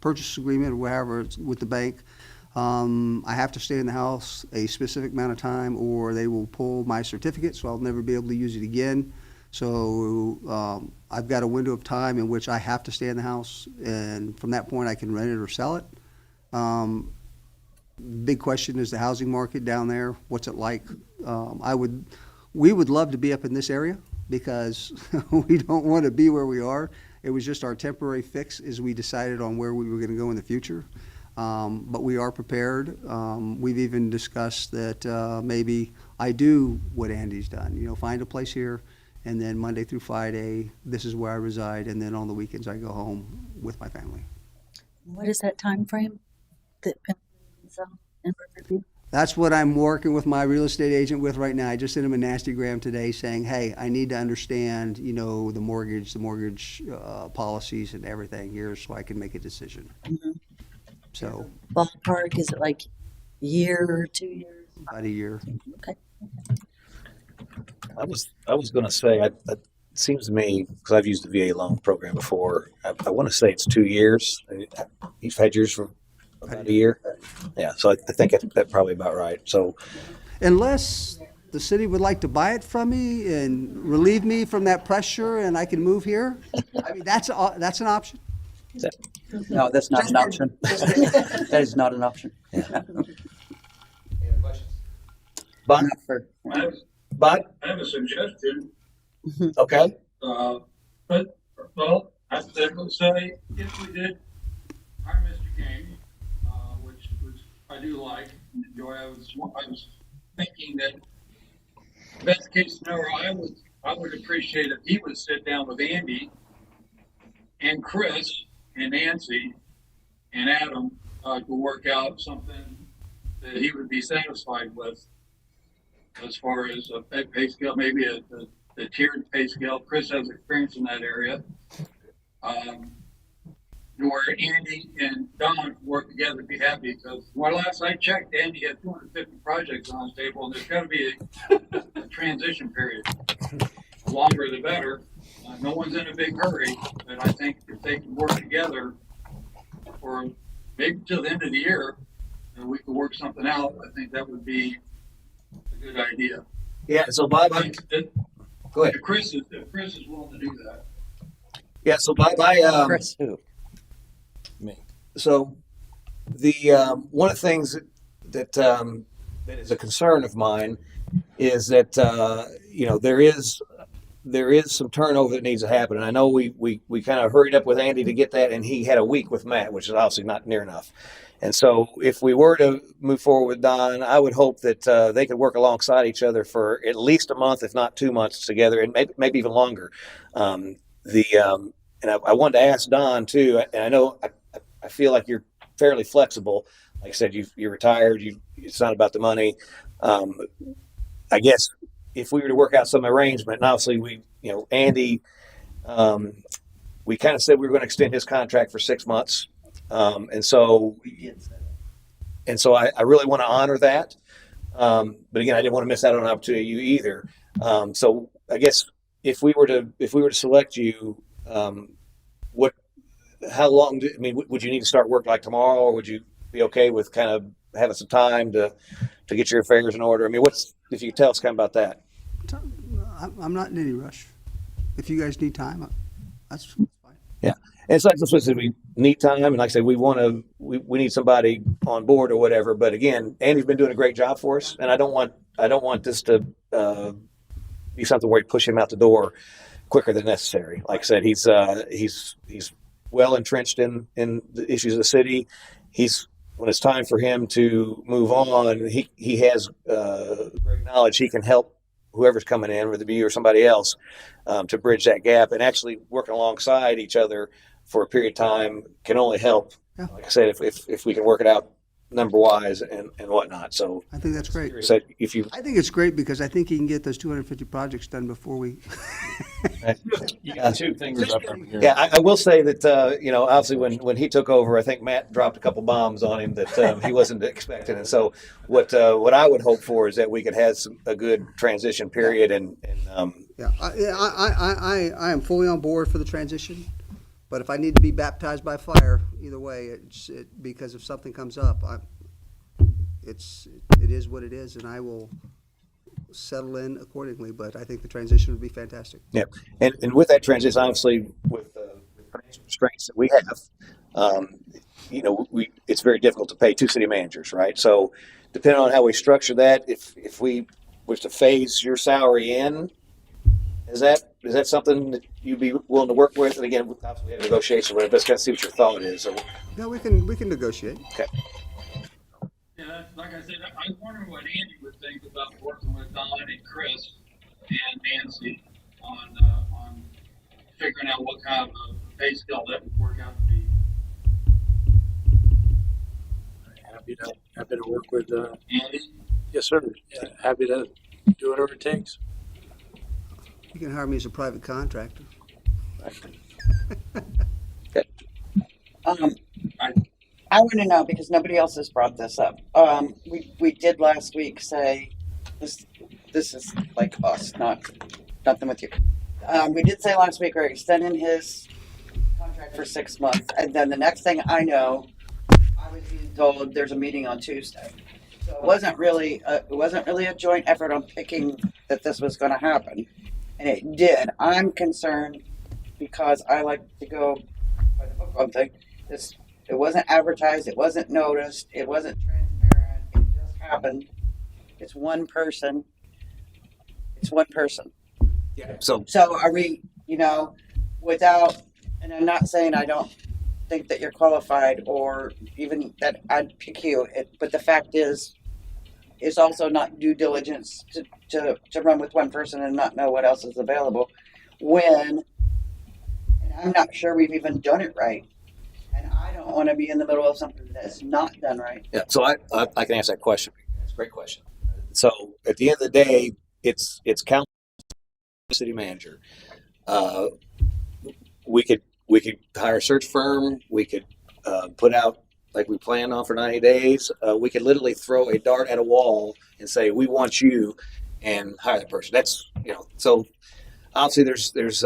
Speaker 1: purchase agreement or whatever it's with the bank. I have to stay in the house a specific amount of time, or they will pull my certificate, so I'll never be able to use it again. So I've got a window of time in which I have to stay in the house, and from that point I can rent it or sell it. Big question is the housing market down there. What's it like? We would love to be up in this area because we don't want to be where we are. It was just our temporary fix as we decided on where we were going to go in the future. But we are prepared. We've even discussed that maybe I do what Andy's done, find a place here, and then Monday through Friday, this is where I reside, and then on the weekends I go home with my family.
Speaker 12: What is that time frame that in Riverview?
Speaker 1: That's what I'm working with my real estate agent with right now. I just sent him a nastygram today saying, hey, I need to understand, the mortgage policies and everything here so I can make a decision.
Speaker 12: Mm-hmm.
Speaker 1: So
Speaker 12: Ballpark, is it like a year or 2 years?
Speaker 1: about a year.
Speaker 12: Okay.
Speaker 3: I was going to say, it seems to me, because I've used the VA loan program before, I want to say it's 2 years. You've had yours for about a year? Yeah, so I think that's probably about right. So,
Speaker 1: unless the city would like to buy it from me and relieve me from that pressure and I can move here, I mean, that's an option.
Speaker 13: No, that's not an option. That is not an option.
Speaker 3: any other questions? Bud?
Speaker 13: Not for-
Speaker 3: Bud?
Speaker 11: I have a suggestion,
Speaker 3: Okay.
Speaker 11: but, well, I would say if we did hire Mr. King, which I do like and enjoy, I was thinking that best case scenario, I would appreciate if he would sit down with Andy and Chris and Nancy and Adam to work out something that he would be satisfied with as far as a pay scale, maybe a tiered pay scale. Chris has experience in that area. Where Andy and Don work together to be happy, because when last I checked, Andy had 250 projects on his table, and there's got to be a transition period. The longer the better. No one's in a big hurry, but I think if they can work together for maybe till the end of the year, and we could work something out, I think that would be a good idea.
Speaker 3: Yeah, so Bob, go ahead.
Speaker 11: If Chris is willing to do that.
Speaker 3: Yeah, so Bob,
Speaker 13: Chris who?
Speaker 3: me. So the one of the things that is a concern of mine is that there is some turnover that needs to happen, and I know we kind of hurried up with Andy to get that, and he had a week with Matt, which is obviously not near enough. And so if we were to move forward with Don, I would hope that they could work alongside each other for at least a month, if not 2 months together, and maybe even longer. And I wanted to ask Don too, and I know I feel like you're fairly flexible. Like I said, you're retired. It's not about the money. I guess if we were to work out some arrangement, and obviously Andy, we kind of said we were going to extend his contract for 6 months. And so I really want to honor that. But again, I didn't want to miss out on an opportunity you either. So I guess if we were to select you, how long would you need to start work like tomorrow, or would you be okay with kind of having some time to get your affairs in order? I mean, if you could tell us kind of about that.
Speaker 1: I'm not in any rush. If you guys need time, that's fine.
Speaker 3: Yeah. And it's like we need time, and like I said, we want we need somebody on board or whatever. But again, Andy's been doing a great job for us, and I don't want this to be something where you push him out the door quicker than necessary. Like I said, he's well entrenched in the issues of the city. When it's time for him to move on, he has great knowledge. He can help whoever's coming in, whether it be you or somebody else, to bridge that gap. And actually working alongside each other for a period of time can only help.
Speaker 1: Yeah.
Speaker 3: Like I said, if we can work it out number wise and whatnot. So
Speaker 1: I think that's great.
Speaker 3: so if you
Speaker 1: I think it's great because I think he can get those 250 projects done before we.
Speaker 5: You got two fingers up over here.
Speaker 3: Yeah, I will say that obviously when he took over, I think Matt dropped a couple bombs on him that he wasn't expecting, and so what I would hope for is that we could have a good transition period
Speaker 1: Yeah, I am fully on board for the transition, but if I need to be baptized by fire, either way, because if something comes up, it is what it is, and I will settle in accordingly. But I think the transition would be fantastic.
Speaker 3: Yeah, and with that transition, obviously with the financial constraints that we have, it's very difficult to pay two city managers, right? So depending on how we structure that, if we was to phase your salary in, is that something that you'd be willing to work with? And again, obviously we have negotiation, but let's kind of see what your thought is.
Speaker 1: No, we can negotiate.
Speaker 3: Okay.
Speaker 11: Yeah, like I said, I wonder what Andy would think about working with Don and Chris and Nancy on figuring out what kind of a pay scale that would work out to be.
Speaker 6: Happy to work with.
Speaker 11: Andy?
Speaker 6: Yes, sir. Yeah, happy to do whatever it takes.
Speaker 1: You can hire me as a private contractor.
Speaker 13: I want to know because nobody else has brought this up. We did last week say this is like us, nothing with you. We did say last week we're extending his contract for 6 months, and then the next thing I know, I was being told there's a meeting on Tuesday. So it wasn't really a joint effort on picking that this was going to happen, and it did. I'm concerned because I like to go by the book on thing. It wasn't advertised. It wasn't noticed. It wasn't transparent. It just happened. It's one person.
Speaker 3: Yeah. So
Speaker 13: are we, without, and I'm not saying I don't think that you're qualified or even that I'd pick you, but the fact is also not due diligence to run with one person and not know what else is available and I'm not sure we've even done it right. And I don't want to be in the middle of something that's not done right.
Speaker 3: yeah, so I can answer that question. That's a great question. So at the end of the day, it's council, city manager. We could hire a search firm. We could put out like we planned on for 90 days. We could literally throw a dart at a wall and say we want you, and hire the person. That's so obviously there's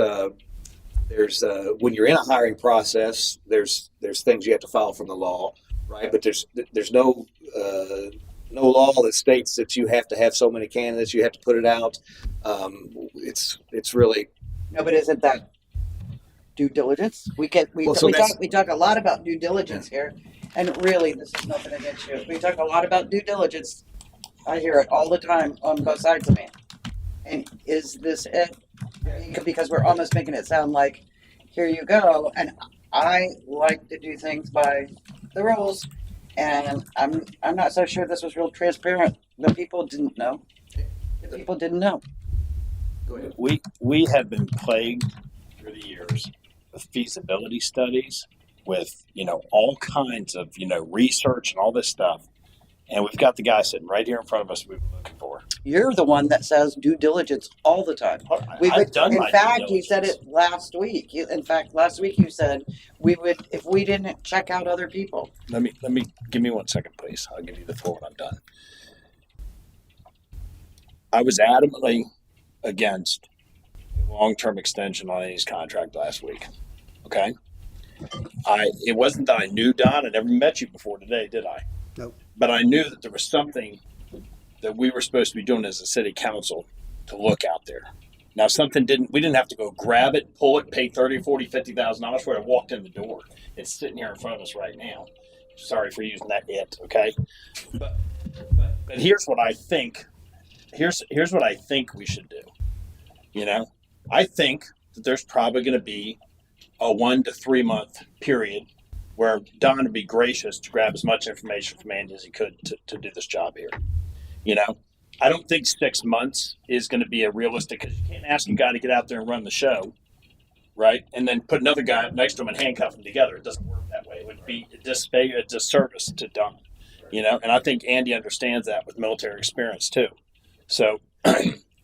Speaker 3: when you're in a hiring process, there's things you have to follow from the law, right? But there's no law that states that you have to have so many candidates. You have to put it out. It's really
Speaker 13: No, but isn't that due diligence? We talk a lot about due diligence here, and really, this is nothing against you. We talk a lot about due diligence. I hear it all the time on both sides of me. And is this it? Because we're almost making it sound like, here you go. And I like to do things by the rules, and I'm not so sure this was real transparent. The people didn't know.
Speaker 5: We have been plagued through the years with feasibility studies, with all kinds of research and all this stuff, and we've got the guy sitting right here in front of us we've been looking for.
Speaker 13: You're the one that says due diligence all the time.
Speaker 5: I've done my
Speaker 13: in fact,
Speaker 5: due
Speaker 13: you said it last week. Last week you said we would if we didn't check out other people.
Speaker 5: Let me give me 1 second, please. I'll give you the floor when I'm done. I was adamantly against a long-term extension on his contract last week. Okay, it wasn't that I knew Don. I never met you before today, did I?
Speaker 1: Nope.
Speaker 5: But I knew that there was something that we were supposed to be doing as a city council to look out there. Now, we didn't have to go grab it, pull it, pay $30,000, $40,000, $50,000 for it. I walked in the door. It's sitting here in front of us right now. sorry for using that it, okay? But here's what I think. Here's what I think we should do. You know, I think that there's probably going to be a 1 to 3 month period where Don would be gracious to grab as much information from Andy as he could to do this job here. You know, I don't think 6 months is going to be a realistic, because you can't ask a guy to get out there and run the show, right? And then put another guy next to him and handcuff them together. It doesn't work that way. It would be a disservice to Don, you know, and I think Andy understands that with military experience too. So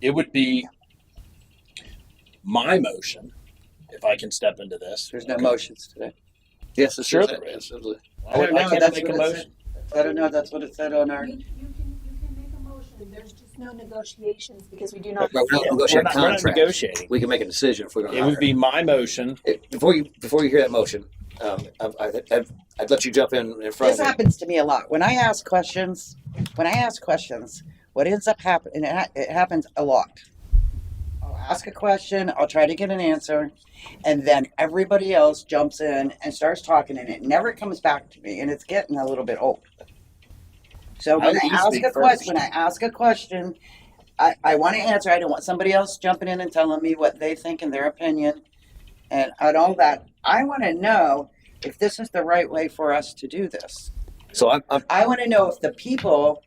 Speaker 5: it would be my motion, if I can step into this.
Speaker 13: There's no motions today.
Speaker 3: Yes, it's
Speaker 5: Sure
Speaker 3: sure.
Speaker 5: there is.
Speaker 3: Absolutely.
Speaker 13: I don't know.
Speaker 5: can't
Speaker 13: That's
Speaker 5: make
Speaker 13: what
Speaker 5: a
Speaker 13: it
Speaker 5: motion.
Speaker 13: said. I don't know. That's what it said on our.
Speaker 4: You can make a motion, there's just no negotiations because we do not.
Speaker 3: But we're not
Speaker 5: We're
Speaker 3: negotiating
Speaker 5: not, we're not
Speaker 3: contracts.
Speaker 5: negotiating.
Speaker 3: We can make a decision if we're going to
Speaker 5: It would be my motion.
Speaker 3: Before you hear that motion, I'd let you jump in front
Speaker 13: This
Speaker 3: of me.
Speaker 13: happens to me a lot. When I ask questions, what ends up happening, it happens a lot. I'll ask a question, I'll try to get an answer, and then everybody else jumps in and starts talking, and it never comes back to me, and it's getting a little bit old. So when I ask a question, I want to answer. I don't want somebody else jumping in and telling me what they think and their opinion and all that. I want to know if this is the right way for us to do this.
Speaker 3: So
Speaker 13: I want to know if the people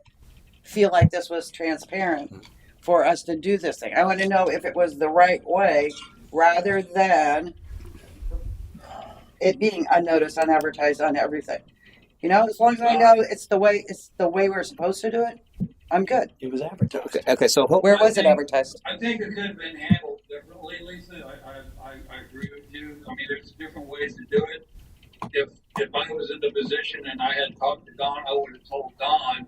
Speaker 13: feel like this was transparent for us to do this thing. I want to know if it was the right way rather than it being unnoticed, unadvertised, on everything. You know, as long as I know it's the way we're supposed to do it, I'm good.
Speaker 5: It was advertised.
Speaker 3: Okay, so
Speaker 13: Where was it advertised?
Speaker 11: I think it could have been handled differently, Lisa. I agree with you. I mean, there's different ways to do it. If I was in the position and I had talked to Don, I would have told Don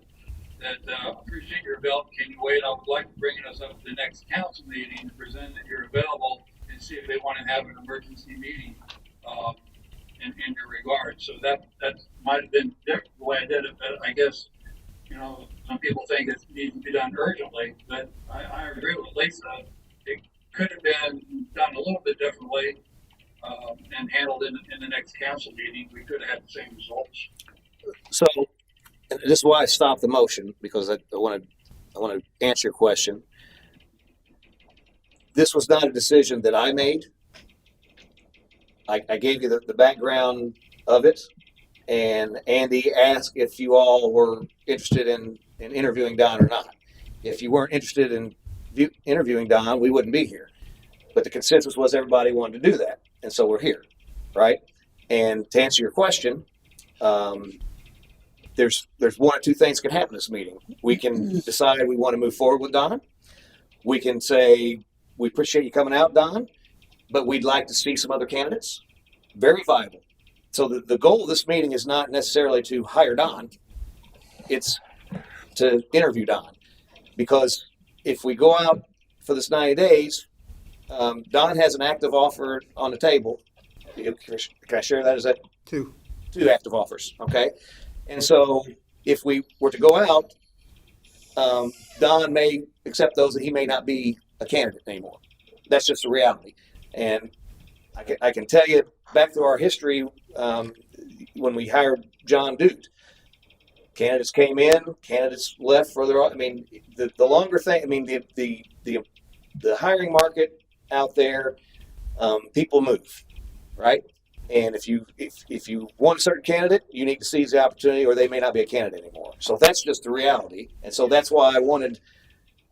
Speaker 11: that appreciate your help. Can you wait? I would like to bring us up to the next council meeting to present that you're available and see if they want to have an emergency meeting in your regard. So that might have been different the way I did it, but I guess, you know, some people think it needs to be done urgently, but I agree with Lisa. It could have been done a little bit differently and handled in the next council meeting. We could have had the same results.
Speaker 3: So, and this is why I stopped the motion, because I want to answer your question. This was not a decision that I made. I gave you the background of it, and Andy asked if you all were interested in interviewing Don or not. If you weren't interested in interviewing Don, we wouldn't be here. But the consensus was everybody wanted to do that, and so we're here, right? And to answer your question, there's one or two things can happen in this meeting. We can decide we want to move forward with Don. We can say, we appreciate you coming out, Don, but we'd like to see some other candidates. Very viable. So the goal of this meeting is not necessarily to hire Don. It's to interview Don. Because if we go out for this 90 days, Don has an active offer on the table. Can I share that? Is that
Speaker 1: Two
Speaker 3: active offers? Okay. And so if we were to go out, Don may accept those, and he may not be a candidate anymore. That's just the reality. And I can tell you, back through our history, when we hired John Dute, candidates came in, candidates left further on. I mean, the longer thing, I mean, the hiring market out there, people move, right? And if you want a certain candidate, you need to seize the opportunity, or they may not be a candidate anymore. So that's just the reality. And so that's why I wanted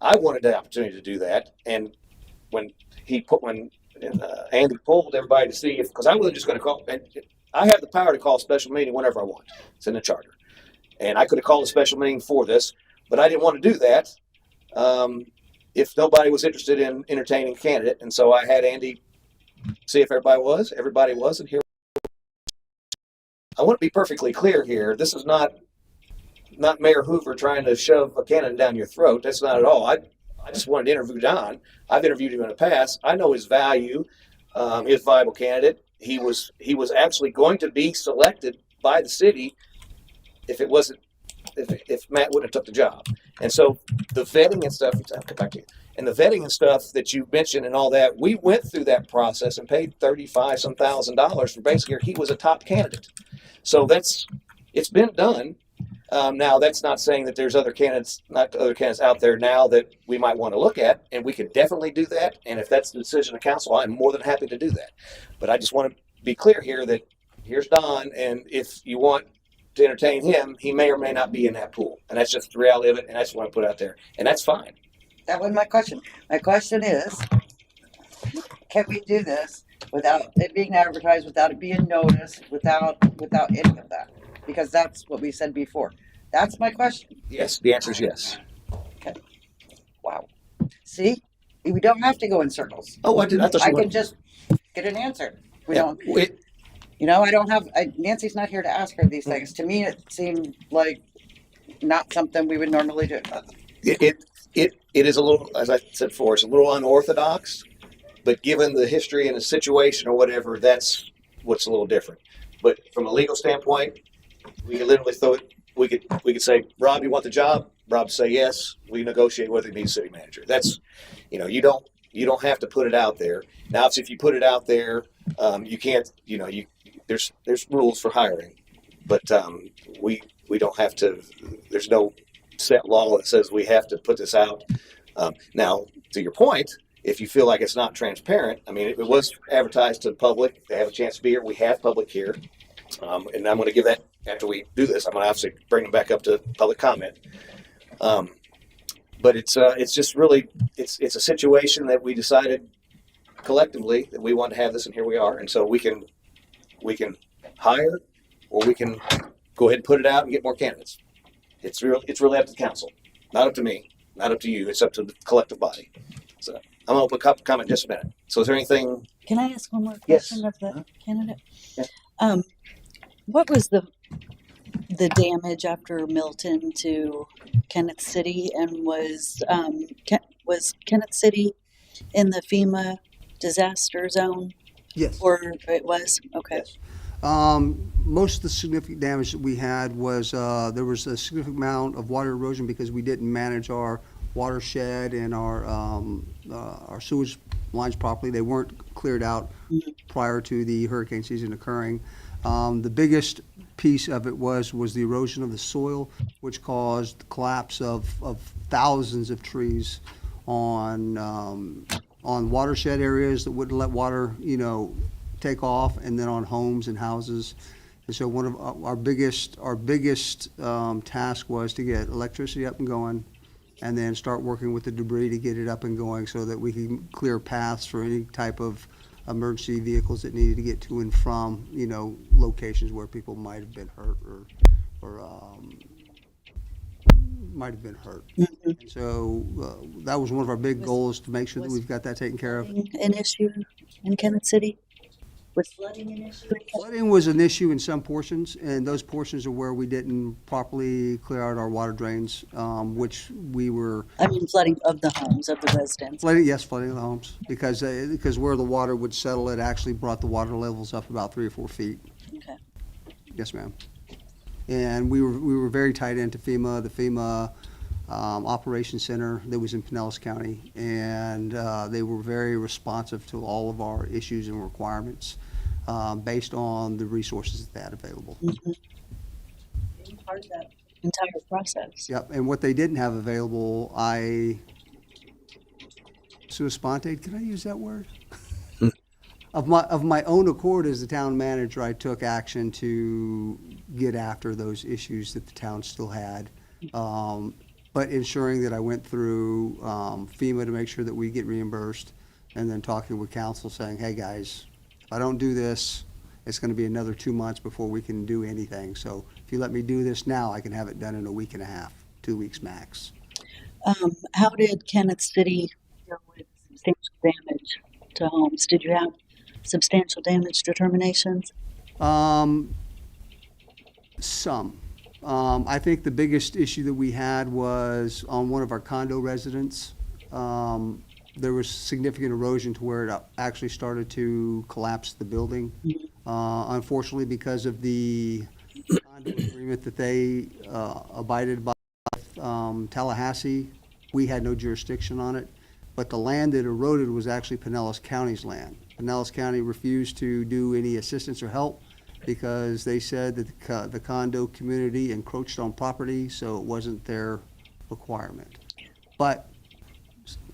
Speaker 3: the opportunity to do that. And when Andy pulled everybody to see if, because I wasn't just going to call, and I have the power to call a special meeting whenever I want. It's in the charter. And I could have called a special meeting for this, but I didn't want to do that if nobody was interested in entertaining a candidate. And so I had Andy see if everybody was, and here. I want to be perfectly clear here. This is not Mayor Hoover trying to shove a candidate down your throat. That's not at all. I just wanted to interview Don. I've interviewed him in the past. I know his value, his viable candidate. He was actually going to be selected by the city if Matt wouldn't have took the job. And so the vetting and stuff, I'll come back to you. And the vetting and stuff that you mentioned and all that, we went through that process and paid $35,000 for basically he was a top candidate. So that's it's been done. Now, that's not saying that there's not other candidates out there now that we might want to look at, and we could definitely do that. And if that's the decision of council, I'm more than happy to do that. But I just want to be clear here that here's Don, and if you want to entertain him, he may or may not be in that pool, and that's just the reality of it. And I just want to put out there, and that's fine.
Speaker 13: That wasn't my question. My question is, can we do this without it being advertised, without it being noticed, without any of that? Because that's what we said before. That's my question.
Speaker 3: Yes, the answer is yes.
Speaker 13: Okay. Wow. See, we don't have to go in circles.
Speaker 3: Oh, I thought
Speaker 13: I
Speaker 3: you
Speaker 13: can just get an answer. We
Speaker 3: Yeah,
Speaker 13: don't.
Speaker 3: it-
Speaker 13: I don't have. Nancy's not here to ask her these things. To me, it seemed like not something we would normally do.
Speaker 3: It is a little, as I said before, it's a little unorthodox, but given the history and the situation or whatever, that's what's a little different. But from a legal standpoint, we could literally throw it. We could say, Rob, you want the job? Rob say yes. We negotiate whether he needs city manager. That's, you don't have to put it out there. Now, if you put it out there, you can't. There's rules for hiring, but we don't have to. There's no set law that says we have to put this out. Now, to your point, if you feel like it's not transparent, I mean, it was advertised to the public. They have a chance to be here. We have public here, and I'm going to give that after we do this. I'm going to obviously bring them back up to public comment. But it's just really it's a situation that we decided collectively that we want to have this, and here we are. And so we can hire, or we can go ahead and put it out and get more candidates. It's really up to the council, not up to me, not up to you. It's up to the collective body. So I'm going to open up comment just a minute. So is there anything?
Speaker 12: Can I ask one more
Speaker 3: Yes.
Speaker 12: question of the candidate?
Speaker 3: Yeah.
Speaker 12: What was the damage after Milton to Kenneth City, and was Kenneth City in the FEMA disaster zone?
Speaker 1: Yes.
Speaker 12: Or it was? Okay.
Speaker 1: Yes. Most of the significant damage that we had was there was a significant amount of water erosion because we didn't manage our watershed and our sewage lines properly. They weren't cleared out prior to the hurricane season occurring. The biggest piece of it was the erosion of the soil, which caused the collapse of thousands of trees on watershed areas that wouldn't let water, take off, and then on homes and houses. And so one of our biggest task was to get electricity up and going, and then start working with the debris to get it up and going so that we can clear paths for any type of emergency vehicles that needed to get to and from, locations where people might have been hurt or might have been hurt.
Speaker 12: Mm-hmm.
Speaker 1: And so that was one of our big goals, to make sure that we've got that taken care of.
Speaker 12: An issue in Kenneth City? Was flooding an issue?
Speaker 1: Flooding was an issue in some portions, and those portions are where we didn't properly clear out our water drains, which we were.
Speaker 12: I mean, flooding of the homes, of the residents.
Speaker 1: Flooding of the homes, because where the water would settle, it actually brought the water levels up about 3 or 4 feet.
Speaker 12: Okay.
Speaker 1: Yes, ma'am. And we were very tied into FEMA, the FEMA Operations Center that was in Pinellas County, and they were very responsive to all of our issues and requirements based on the resources that they had available.
Speaker 12: Mm-hmm. Being part of that entire process.
Speaker 1: Yep, and what they didn't have available, sua sponte, can I use that word? Of my own accord as the town manager, I took action to get after those issues that the town still had. But ensuring that I went through FEMA to make sure that we get reimbursed, and then talking with council saying, hey guys, if I don't do this, it's going to be another 2 months before we can do anything. So if you let me do this now, I can have it done in a week and a half, 2 weeks max.
Speaker 12: How did Kenneth City deal with substantial damage to homes? Did you have substantial damage determinations?
Speaker 1: Some. I think the biggest issue that we had was on one of our condo residents. There was significant erosion to where it actually started to collapse the building. Unfortunately, because of the condo agreement that they abided by with Tallahassee, we had no jurisdiction on it. But the land that eroded was actually Pinellas County's land. Pinellas County refused to do any assistance or help, because they said that the condo community encroached on property, so it wasn't their requirement. But,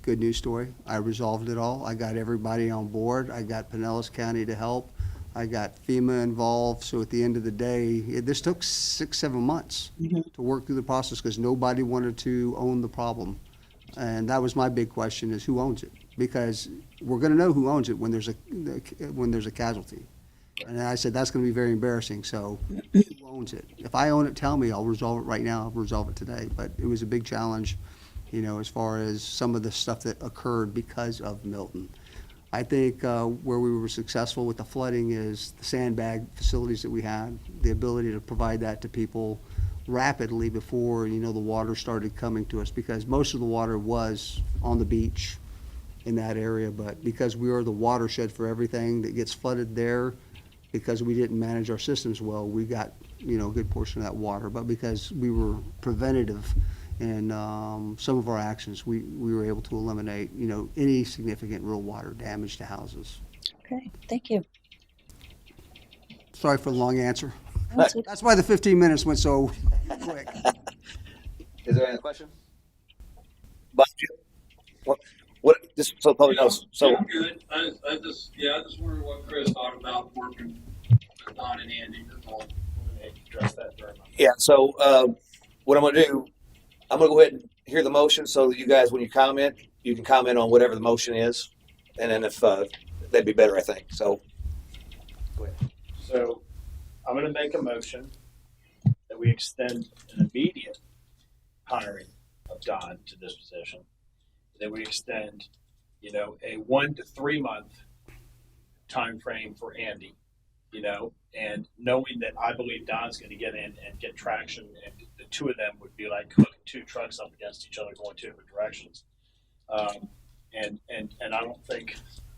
Speaker 1: good news story, I resolved it all. I got everybody on board. I got Pinellas County to help. I got FEMA involved, so at the end of the day, this took 6-7 months to work through the process because nobody wanted to own the problem. And that was my big question, is who owns it? Because we're gonna know who owns it when there's a casualty. And I said, that's gonna be very embarrassing, so who owns it? If I own it, tell me, I'll resolve it right now, I'll resolve it today. But it was a big challenge, as far as some of the stuff that occurred because of Milton. I think where we were successful with the flooding is the sandbag facilities that we had, the ability to provide that to people rapidly before, the water started coming to us, because most of the water was on the beach in that area, but because we are the watershed for everything that gets flooded there, because we didn't manage our systems well, we got, a good portion of that water. But because we were preventative in some of our actions, we were able to eliminate, any significant real water damage to houses.
Speaker 12: Okay, thank you.
Speaker 1: Sorry for the long answer.
Speaker 12: That's it.
Speaker 1: That's why the 15 minutes went so quick.
Speaker 3: Is there any other question? Bob, what, just so the public knows, so.
Speaker 11: Yeah, I'm good. I just wondered what Chris thought about working with Don and Andy. That's all.
Speaker 2: Address that very much.
Speaker 3: Yeah, so what I'm gonna do, I'm gonna go ahead and hear the motion so that you guys, when you comment, you can comment on whatever the motion is. And then if, that'd be better, I think, so. Go ahead.
Speaker 5: So I'm going to make a motion that we extend an immediate hiring of Don to this position. That we extend, a 1 to 3 month time frame for Andy, and knowing that I believe Don's going to get in and get traction, and the two of them would be like hooking two trucks up against each other going two different directions. And I don't think,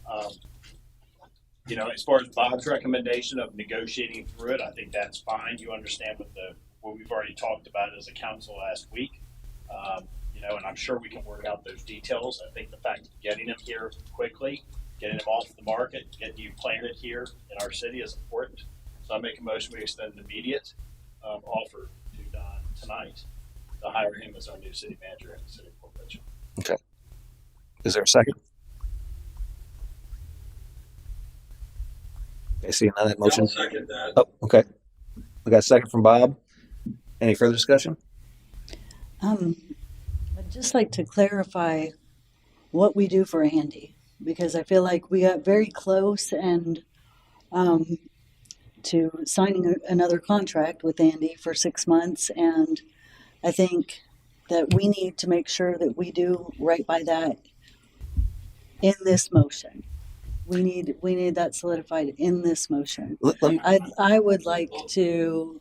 Speaker 5: as far as Bob's recommendation of negotiating through it, I think that's fine. You understand what we've already talked about as a council last week. And I'm sure we can work out those details. I think the fact of getting them here quickly, getting them off the market, getting you planted here in our city is important. So I make a motion, we extend an immediate offer to Don tonight to hire him as our new city manager in the city of Port Richmond.
Speaker 3: Okay. Is there a second? Okay, seeing none of that motion.
Speaker 11: I'll second that.
Speaker 3: Oh, okay. We got a second from Bob. Any further discussion?
Speaker 12: I'd just like to clarify what we do for Andy, because I feel like we got very close and to signing another contract with Andy for 6 months, and I think that we need to make sure that we do right by that in this motion. We need that solidified in this motion. I would like to.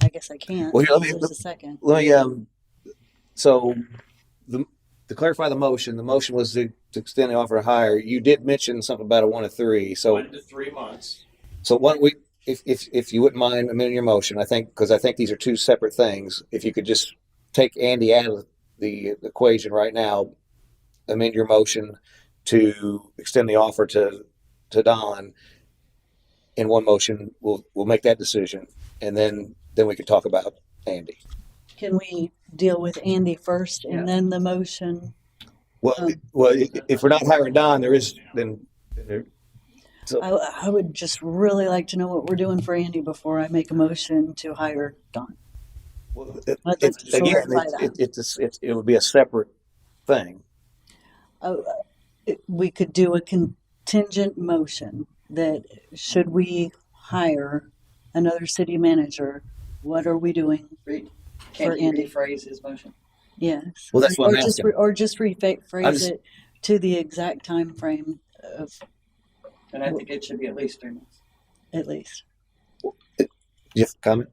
Speaker 12: I guess I can't.
Speaker 3: Well, here,
Speaker 12: There's a second.
Speaker 3: Let me. So, to clarify the motion was to extend the offer to hire. You did mention something about a 1 to 3. So
Speaker 5: 1 to 3 months.
Speaker 3: So why don't we, if you wouldn't mind amending your motion, because I think these are two separate things. If you could just take Andy out of the equation right now, amend your motion to extend the offer to Don in one motion. We'll make that decision, and then we can talk about Andy.
Speaker 12: Can we deal with Andy first and then the motion?
Speaker 3: Well, if we're not hiring Don, so
Speaker 12: I would just really like to know what we're doing for Andy before I make a motion to hire Don.
Speaker 3: well,
Speaker 12: I'd like to solidify that.
Speaker 3: it would be a separate thing.
Speaker 12: We could do a contingent motion that should we hire another city manager, what are we doing
Speaker 13: Can
Speaker 12: for
Speaker 13: you
Speaker 12: Andy?
Speaker 13: rephrase his motion?
Speaker 12: Yes.
Speaker 3: Well, that's what I'm
Speaker 12: just
Speaker 3: asking.
Speaker 12: or just rephrase
Speaker 3: I'm just-
Speaker 12: it to the exact time frame of
Speaker 13: And I think it should be at least 3 months.
Speaker 12: at least.
Speaker 3: You have a comment?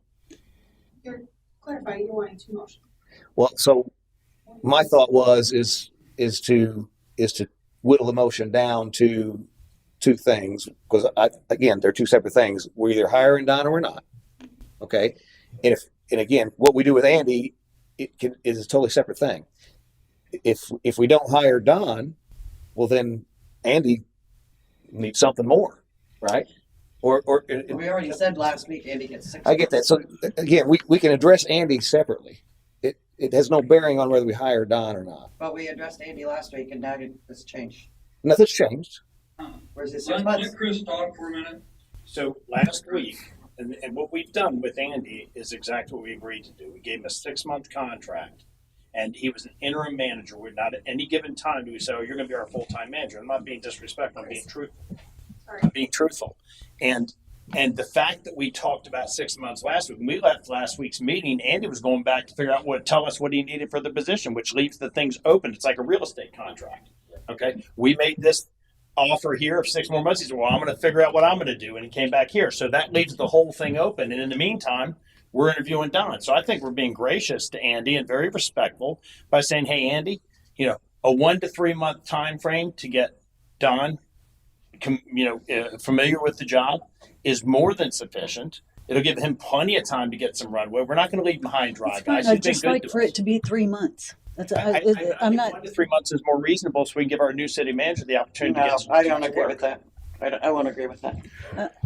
Speaker 4: You're clarifying, you're wanting 2 motions.
Speaker 3: Well, so my thought is to whittle the motion down to 2 things, because again, they're 2 separate things. We're either hiring Don or we're not. Okay, and again, what we do with Andy is a totally separate thing. If we don't hire Don, well then Andy needs something more, right? or
Speaker 13: We already said last week Andy gets 6
Speaker 3: I get that. So again, we can address Andy separately. It has no bearing on whether we hire Don or not.
Speaker 13: But we addressed Andy last week and now it's changed.
Speaker 3: Nothing's changed.
Speaker 13: Where's his 6
Speaker 11: Let
Speaker 13: months?
Speaker 11: Chris talk for a minute.
Speaker 5: So last week, and what we've done with Andy is exactly what we agreed to do. We gave him a 6-month contract, and he was an interim manager. We're not at any given time do we say, "Oh, you're going to be our full-time manager." I'm not being disrespectful. I'm being truthful. I'm being truthful. And the fact that we talked about 6 months last week, when we left last week's meeting, Andy was going back to figure out tell us what he needed for the position, which leaves the things open. It's like a real estate contract. Okay, we made this offer here of 6 more months. He said, "Well, I'm going to figure out what I'm going to do," and he came back here. So that leaves the whole thing open. And in the meantime, we're interviewing Don. So I think we're being gracious to Andy and very respectful by saying, "Hey, Andy, a 1 to 3 month time frame to get Don, familiar with the job is more than sufficient. It'll give him plenty of time to get some runway. We're not going to leave him high and dry, guys.
Speaker 12: I'd
Speaker 5: He's been
Speaker 12: just
Speaker 5: good
Speaker 12: like
Speaker 5: to
Speaker 12: for
Speaker 5: us.
Speaker 12: it to be 3 months. That's
Speaker 5: I
Speaker 12: I'm
Speaker 5: think
Speaker 12: not.
Speaker 5: 1 to 3 months is more reasonable, so we can give our new city manager the opportunity to
Speaker 13: No,
Speaker 5: get some.
Speaker 13: I don't agree with that. I won't agree with that.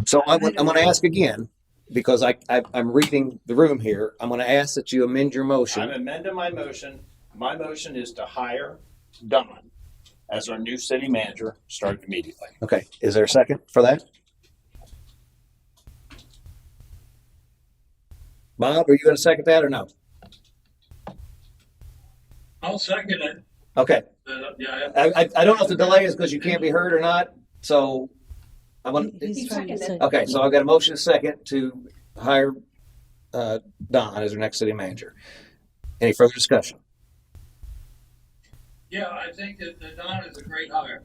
Speaker 3: So I'm going to ask again, because I'm reading the room here. I'm going to ask that you amend your
Speaker 5: I'm
Speaker 3: motion.
Speaker 5: amending my motion. My motion is to hire Don as our new city manager, starting immediately.
Speaker 3: Okay. Is there a second for that? Bob, are you going to second that or no?
Speaker 11: I'll second it.
Speaker 3: Okay.
Speaker 11: Yeah.
Speaker 3: I don't know if the delay is because you can't be heard or not. So I'm going to.
Speaker 12: He's trying to say.
Speaker 3: Okay. So I've got a motion second to hire Don as our next city manager. Any further discussion?
Speaker 11: Yeah, I think that Don is a great hire.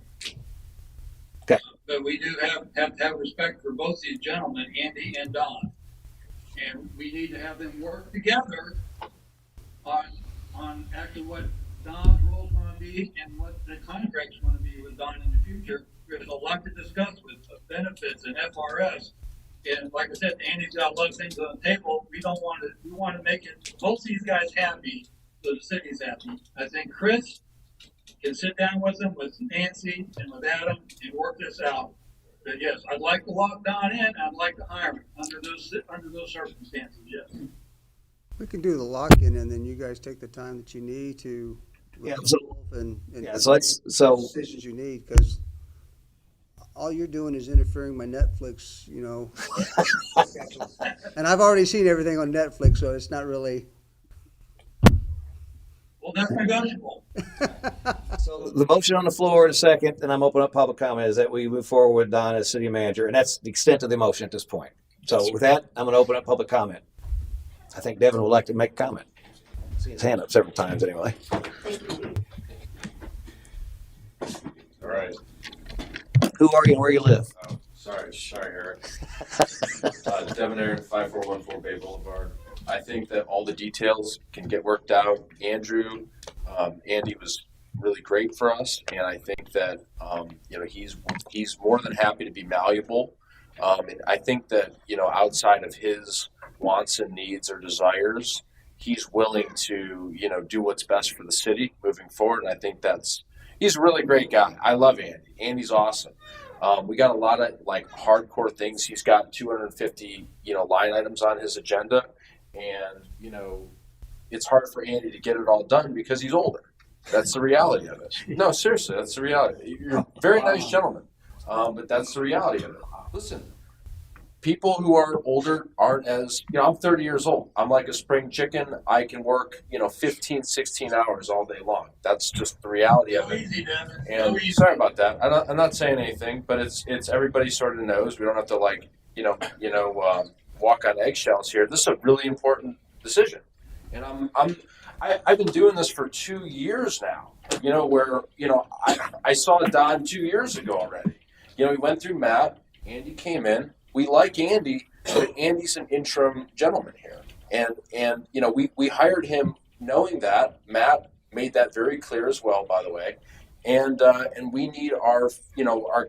Speaker 3: Okay.
Speaker 11: But we do have to have respect for both these gentlemen, Andy and Don. And we need to have them work together on actually what Don's role is going to be and what the contract's going to be with Don in the future. There's a lot to discuss with benefits and FRS. And like I said, Andy's got a lot of things on the table. We want to make it, both these guys happy, so the city's happy. I think Chris can sit down with them, with Nancy and with Adam, and work this out. But yes, I'd like to lock Don in. I'd like to hire him under those circumstances. Yes.
Speaker 1: We can do the lock-in, and then you guys take the time that you need to
Speaker 3: Yeah,
Speaker 1: resolve and
Speaker 3: so
Speaker 1: decisions you need, because all you're doing is interfering with my Netflix, and I've already seen everything on Netflix, so it's not really.
Speaker 11: Well, that's negotiable.
Speaker 3: So the motion on the floor in a second, and I'm opening up public comment, is that we move forward with Don as city manager, and that's the extent of the motion at this point. So with that, I'm going to open up public comment. I think Devin would like to make a comment. See his hand up several times anyway.
Speaker 8: All right.
Speaker 3: Who are you and where you live?
Speaker 8: Oh, sorry, Eric. Devin Aaron, 5414 Bay Boulevard. I think that all the details can get worked out. Andy was really great for us, and I think that he's more than happy to be malleable. And I think that outside of his wants and needs or desires, he's willing to do what's best for the city moving forward. And I think he's a really great guy. I love Andy. Andy's awesome. We got a lot of hardcore things. He's got 250 line items on his agenda, and it's hard for Andy to get it all done because he's older. That's the reality of it. No, seriously, that's the reality. You're a very nice gentleman, but that's the reality of it. Listen, people who are older aren't as, I'm 30 years old. I'm like a spring chicken. I can work, 15, 16 hours all day long. That's just the reality of it. And sorry about that. I'm not saying anything, but it's everybody sort of knows. We don't have to walk on eggshells here. This is a really important decision. And I've been doing this for 2 years now, I saw Don 2 years ago already. We went through Matt. Andy came in. We like Andy, but Andy's an interim gentleman here. And we hired him knowing that. Matt made that very clear as well, by the way. And we need our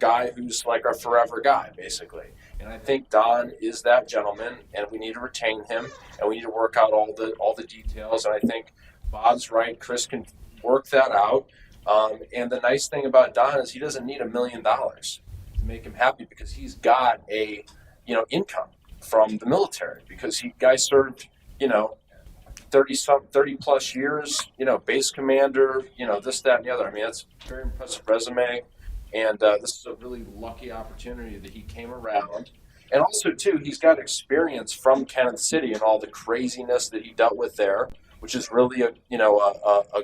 Speaker 8: guy who's like our forever guy, basically. And I think Don is that gentleman, and we need to retain him, and we need to work out all the details. And I think Bob's right. Chris can work that out. And the nice thing about Don is he doesn't need $1 million to make him happy, because he's got a income from the military because guy served, 30 plus years, base commander, this, that, and the other. I mean, that's a very impressive resume. And this is a really lucky opportunity that he came around. And also, too, he's got experience from Kansas City and all the craziness that he dealt with there, which is really a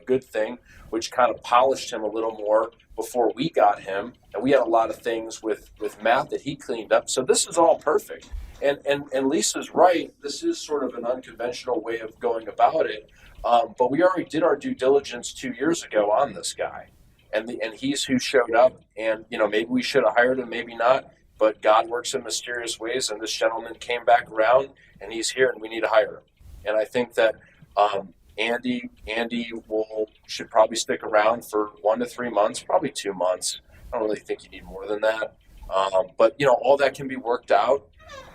Speaker 8: good thing, which kind of polished him a little more before we got him. And we had a lot of things with Matt that he cleaned up. So this is all perfect. And Lisa's right. This is sort of an unconventional way of going about it. But we already did our due diligence 2 years ago on this guy. And he's who showed up. And, maybe we should have hired him, maybe not. But God works in mysterious ways. And this gentleman came back around, and he's here, and we need to hire him. And I think that Andy should probably stick around for 1 to 3 months, probably 2 months. I don't really think you need more than that. But all that can be worked out.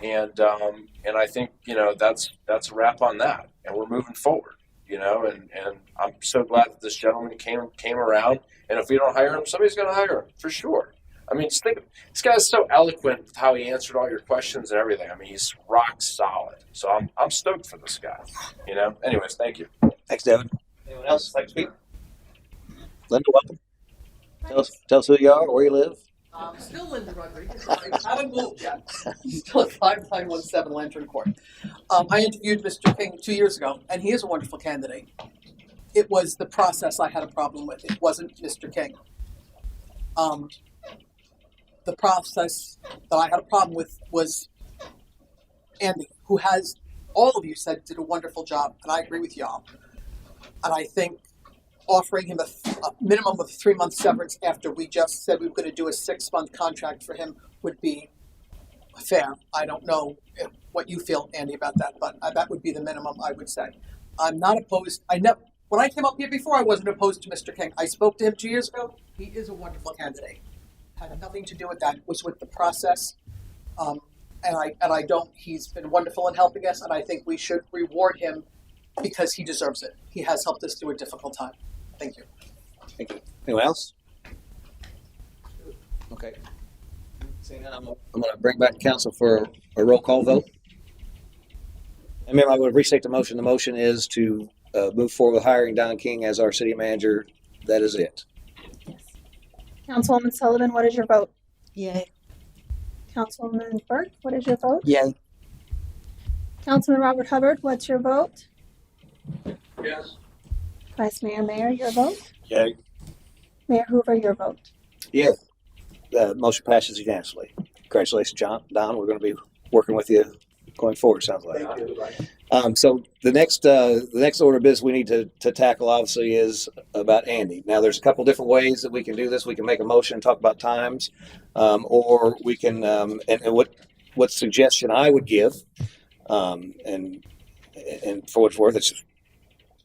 Speaker 8: And I think, that's a wrap on that. And we're moving forward, and I'm so glad that this gentleman came around. And if we don't hire him, somebody's going to hire him for sure. I mean, just think, this guy's so eloquent with how he answered all your questions and everything. I mean, he's rock solid. So I'm stoked for this guy, Anyways, thank you.
Speaker 3: Thanks, Devin. Anyone else like to speak? Linda, welcome. Tell us who you are, where you live.
Speaker 9: Still Linda Rodriguez. I haven't moved yet. Still at 5917 Lantern Court. I interviewed Mr. King 2 years ago, and he is a wonderful candidate. It was the process I had a problem with. It wasn't Mr. King. The process that I had a problem with was Andy, who has, all of you said, did a wonderful job, and I agree with y'all. And I think offering him a minimum of 3 month severance after we just said we were going to do a 6 month contract for him would be fair. I don't know what you feel, Andy, about that, but that would be the minimum I would say. I'm not opposed. When I came up here before, I wasn't opposed to Mr. King. I spoke to him 2 years ago. He is a wonderful candidate. Had nothing to do with that. It was with the process. He's been wonderful in helping us, and I think we should reward him because he deserves it. He has helped us through a difficult time. Thank you.
Speaker 3: Thank you. Anyone else? Okay. Seeing none, I'm going to bring back council for a roll call vote. And remember, I would restate the motion. The motion is to move forward with hiring Don King as our city manager. That is it.
Speaker 7: Councilwoman Sullivan, what is your vote?
Speaker 12: Yay.
Speaker 7: Councilwoman Burke, what is your vote?
Speaker 3: Yay.
Speaker 7: Councilman Robert Hubbard, what's your vote?
Speaker 11: Yes.
Speaker 7: Vice Mayor Mayer, your vote?
Speaker 5: Yay.
Speaker 7: Mayor Hoover, your vote?
Speaker 3: Yeah. The motion passes unanimously. Congratulations, Don. We're going to be working with you going forward, sounds like. So the next order of business we need to tackle, obviously, is about Andy. Now, there's a couple different ways that we can do this. We can make a motion and talk about times, or we can, and what suggestion I would give, and for what it's worth, it's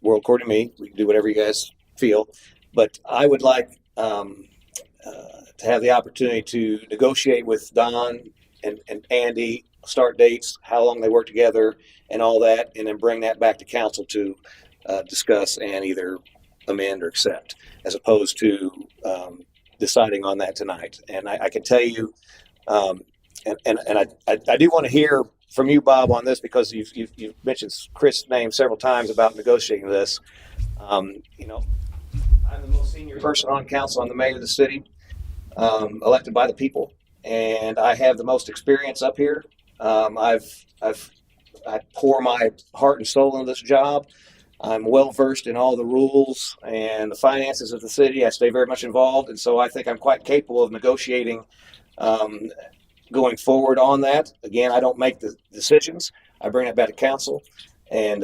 Speaker 3: world according to me. We can do whatever you guys feel, but I would like to have the opportunity to negotiate with Don and Andy start dates, how long they work together, and all that, and then bring that back to council to discuss and either amend or accept, as opposed to deciding on that tonight. And I can tell you, and I do want to hear from you, Bob, on this, because you've mentioned Chris' name several times about negotiating this. I'm the most senior person on council. I'm the mayor of the city, elected by the people, and I have the most experience up here. I pour my heart and soul into this job. I'm well versed in all the rules and the finances of the city. I stay very much involved, and so I think I'm quite capable of negotiating going forward on that. Again, I don't make the decisions. I bring it back to council, and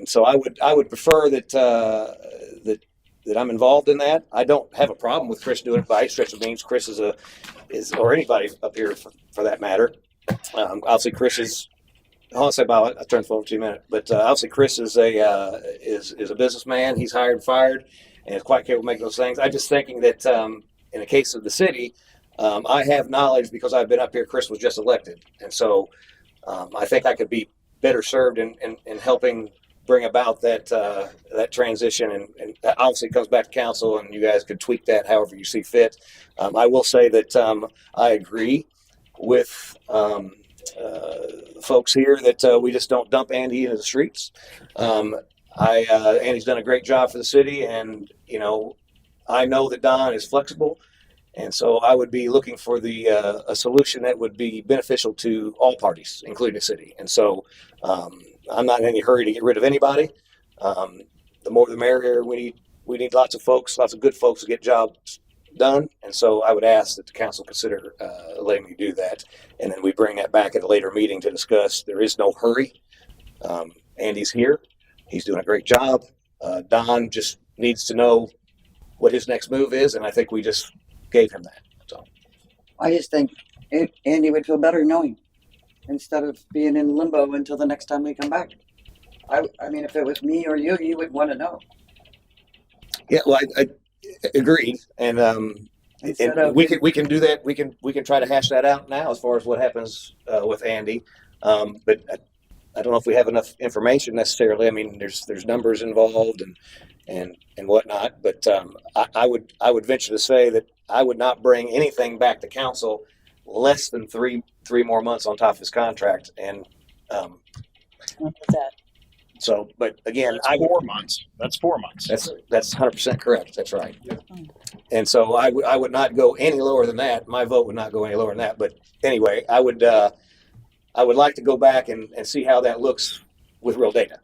Speaker 3: so I would prefer that I'm involved in that. I don't have a problem with Chris doing it by any stretch of means. Chris is or anybody up here for that matter. Obviously, Chris is. I'll say about I turned 42 minutes, but obviously Chris is a businessman. He's hired and fired, and is quite capable of making those things. I'm just thinking that in the case of the city, I have knowledge because I've been up here. Chris was just elected, and so I think I could be better served in helping bring about that transition. And that obviously comes back to council, and you guys could tweak that however you see fit. I will say that I agree with folks here that we just don't dump Andy into the streets. Andy's done a great job for the city, and I know that Don is flexible, and so I would be looking for a solution that would be beneficial to all parties, including the city. And so I'm not in any hurry to get rid of anybody. The more the merrier. We need lots of folks, lots of good folks to get jobs done. And so I would ask that the council consider letting me do that. And then we bring that back at a later meeting to discuss. There is no hurry. Andy's here. He's doing a great job. Don just needs to know what his next move is. And I think we just gave him that. So
Speaker 13: I just think Andy would feel better knowing instead of being in limbo until the next time we come back. I mean, if it was me or you would want to know.
Speaker 3: Yeah, well, I agreed, and we can do that. We can try to hash that out now as far as what happens with Andy. But I don't know if we have enough information necessarily. I mean, there's numbers involved and whatnot. But I would venture to say that I would not bring anything back to council less than three more months on top of his contract. And so, but again,
Speaker 5: That's 4 months. That's 4 months.
Speaker 3: That's 100% correct. That's right. And so I would not go any lower than that. My vote would not go any lower than that. But anyway, I would like to go back and see how that looks with real data,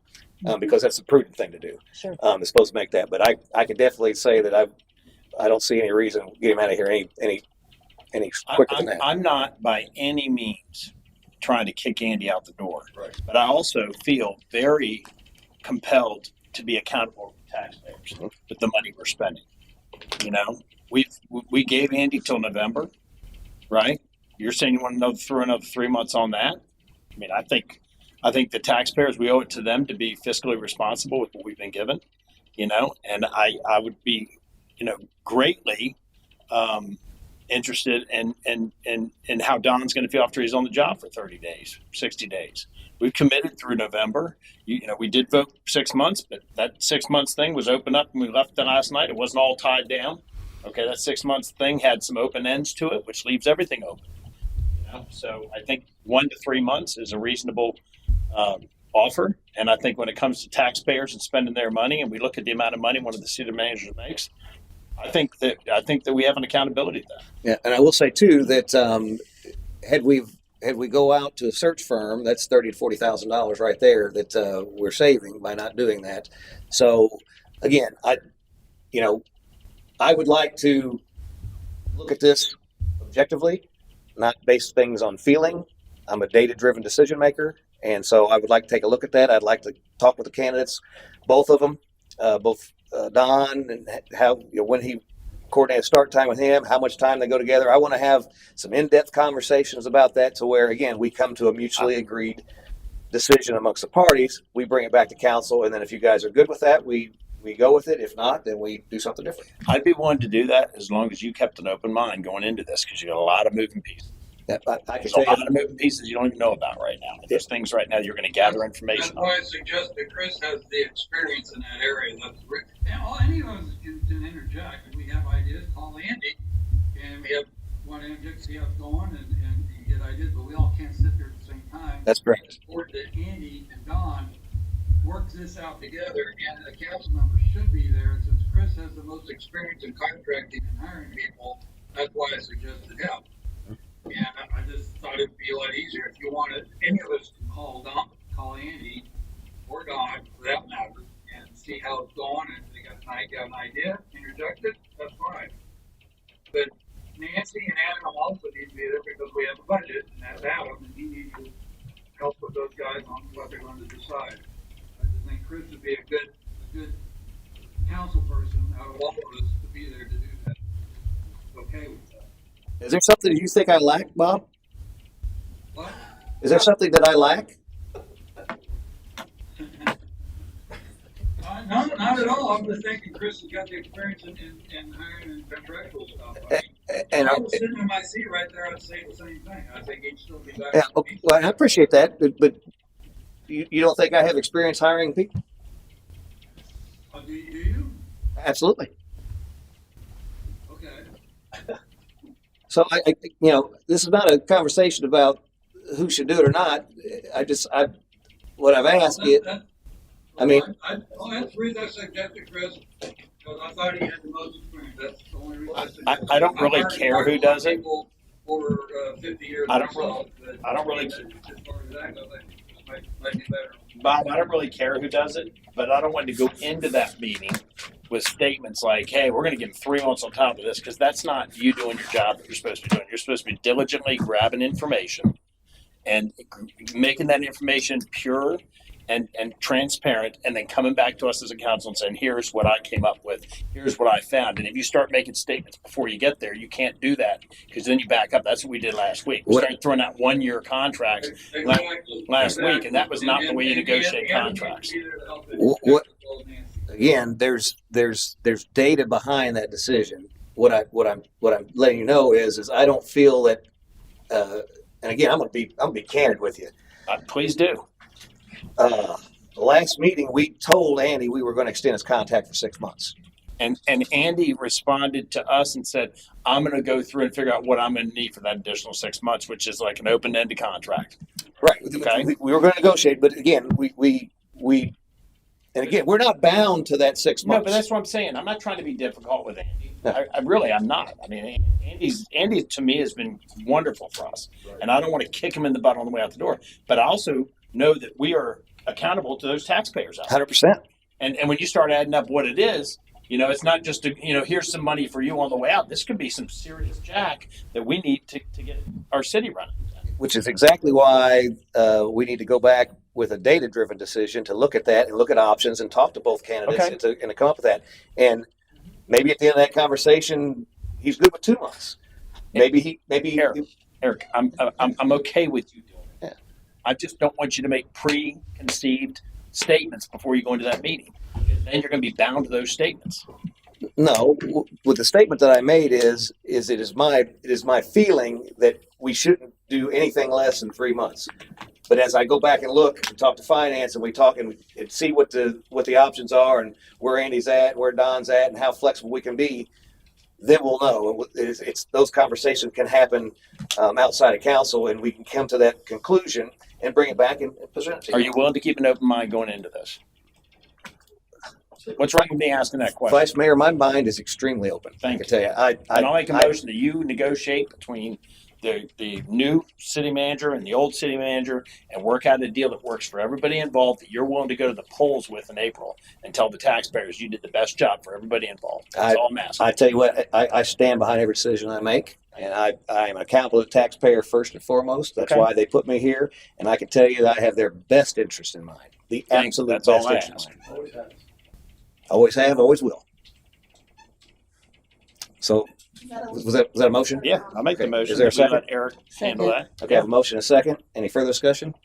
Speaker 3: because that's a prudent thing to do.
Speaker 12: Sure.
Speaker 3: It's supposed to make that. But I could definitely say that I don't see any reason to get him out of here any quicker than that.
Speaker 5: I'm not by any means trying to kick Andy out the door.
Speaker 3: Right.
Speaker 5: But I also feel very compelled to be accountable to taxpayers with the money we're spending. We gave Andy till November, right? You're saying you want to throw another 3 months on that? I mean, I think the taxpayers, we owe it to them to be fiscally responsible with what we've been given, and I would be, greatly interested in how Don's going to feel after he's on the job for 30 days, 60 days. We've committed through November. We did vote 6 months, but that 6 months thing was open up when we left it last night. It wasn't all tied down. Okay, that 6 months thing had some open ends to it, which leaves everything open. So I think 1 to 3 months is a reasonable offer. And I think when it comes to taxpayers and spending their money, and we look at the amount of money one of the city managers makes, I think that we have an accountability there.
Speaker 3: Yeah, and I will say too that had we go out to a search firm, that's $30,000 to $40,000 right there that we're saving by not doing that. So again, I would like to look at this objectively, not base things on feeling. I'm a data-driven decision maker, and so I would like to take a look at that. I'd like to talk with the candidates, both of them, both Don, and how when he coordinate start time with him, how much time they go together. I want to have some in-depth conversations about that to where, again, we come to a mutually agreed decision amongst the parties. We bring it back to council, and then if you guys are good with that, we go with it. If not, then we do something different.
Speaker 5: I'd be willing to do that as long as you kept an open mind going into this, because you got a lot of moving pieces.
Speaker 3: Yeah, I can
Speaker 5: There's
Speaker 3: tell
Speaker 5: a lot
Speaker 3: you,
Speaker 5: of moving pieces you don't even know about right now. There's things right now you're going to gather
Speaker 11: That's
Speaker 5: information
Speaker 11: why
Speaker 5: on.
Speaker 11: I suggest that Chris has the experience in that area. That's Rick. And any of us can interject. If we have ideas, call Andy, and we have one interject we have going, and you get ideas, but we all can't sit there at the same time.
Speaker 3: that's correct.
Speaker 11: It's important that Andy and Don work this out together, and the council members should be there. And since Chris has the most experience in contracting and hiring people, that's why I suggested him. And I just thought it'd be a lot easier if you wanted any of us to call Andy or Don, for that matter, and see how it's going. And if they got an idea, interject it, that's fine. But Nancy and Adam also need to be there because we have a budget, and that's Adam, and he needs to help with those guys on what they're going to decide. I just think Chris would be a good council person out of all of us to be there to do that. Okay with that.
Speaker 3: Is there something you think I lack, Bob?
Speaker 11: What?
Speaker 3: Is there something that I lack?
Speaker 11: No, not at all. I'm just thinking Chris has got the experience in hiring and contractual stuff.
Speaker 3: And
Speaker 11: I was sitting in my seat right there, I'd say the same thing. I think he'd still be back.
Speaker 3: yeah, okay, well, I appreciate that, but you don't think I have experience hiring people?
Speaker 11: Do you?
Speaker 3: Absolutely.
Speaker 11: Okay.
Speaker 3: So I this is not a conversation about who should do it or not. What I've asked it. I mean,
Speaker 11: Well, that's the reason I suggested Chris, because I thought he had the most experience. That's the only reason I suggested.
Speaker 5: I don't really care who does it.
Speaker 11: People over 50 years.
Speaker 5: I don't really.
Speaker 11: As far as that goes, I think it might be better.
Speaker 5: Bob, I don't really care who does it, but I don't want to go into that meeting with statements like, hey, we're going to give them 3 months on top of this, because that's not you doing your job that you're supposed to be doing. You're supposed to be diligently grabbing information and making that information pure and transparent, and then coming back to us as a council and saying, here's what I came up with, here's what I found. And if you start making statements before you get there, you can't do that, because then you back up. That's what we did last week. We started throwing out 1-year contracts last week, and that was not the way you negotiate contracts.
Speaker 3: Again, there's data behind that decision. What I'm letting you know is I don't feel that. And again, I'm gonna be candid with you.
Speaker 5: Please do.
Speaker 3: Last meeting, we told Andy we were going to extend his contract for 6 months.
Speaker 5: And Andy responded to us and said, I'm going to go through and figure out what I'm going to need for that additional 6 months, which is like an open-ended contract.
Speaker 3: Right.
Speaker 5: Okay.
Speaker 3: We were going to negotiate, but again, and again, we're not bound to that 6 months.
Speaker 5: No, but that's what I'm saying. I'm not trying to be difficult with Andy.
Speaker 3: No.
Speaker 5: I'm not. I mean, Andy to me has been wonderful for us, and I don't want to kick him in the butt on the way out the door. But I also know that we are accountable to those taxpayers out there.
Speaker 3: 100%.
Speaker 5: And when you start adding up what it is, it's not just here's some money for you on the way out. This could be some serious jack that we need to get our city running.
Speaker 3: Which is exactly why we need to go back with a data-driven decision to look at that and look at options and talk to both candidates and to come up with that. And maybe at the end of that conversation, he's good with 2 months. Maybe
Speaker 5: Eric, I'm okay with you doing it.
Speaker 3: Yeah.
Speaker 5: I just don't want you to make preconceived statements before you go into that meeting. Then you're going to be bound to those statements.
Speaker 3: No, with the statement that I made is it is my feeling that we shouldn't do anything less than 3 months. But as I go back and look and talk to finance and we talk and see what the options are and where Andy's at, where Don's at, and how flexible we can be, then we'll know. It's those conversations can happen outside of council, and we can come to that conclusion and bring it back and present it to you.
Speaker 5: Are you willing to keep an open mind going into this? What's wrong with me asking that question?
Speaker 3: Vice Mayor, my mind is extremely open.
Speaker 5: Thank
Speaker 3: I can tell you.
Speaker 5: I'll make a motion that you negotiate between the new city manager and the old city manager and work out a deal that works for everybody involved, that you're willing to go to the polls with in April and tell the taxpayers you did the best job for everybody involved. That's all I'm asking.
Speaker 3: I tell you what, I stand behind every decision I make, and I am accountable to the taxpayer first and foremost. That's why they put me here, and I can tell you that I have their best interest in mind. The absolute
Speaker 5: That's
Speaker 3: best
Speaker 5: all I
Speaker 3: interest
Speaker 5: ask.
Speaker 3: in mind. Always have, always will. So, was that a motion?
Speaker 5: Yeah, I'll make the motion.
Speaker 3: Is there a
Speaker 5: that we
Speaker 3: second?
Speaker 5: let Eric handle that.
Speaker 3: Okay, I have a motion and a second. Any further discussion?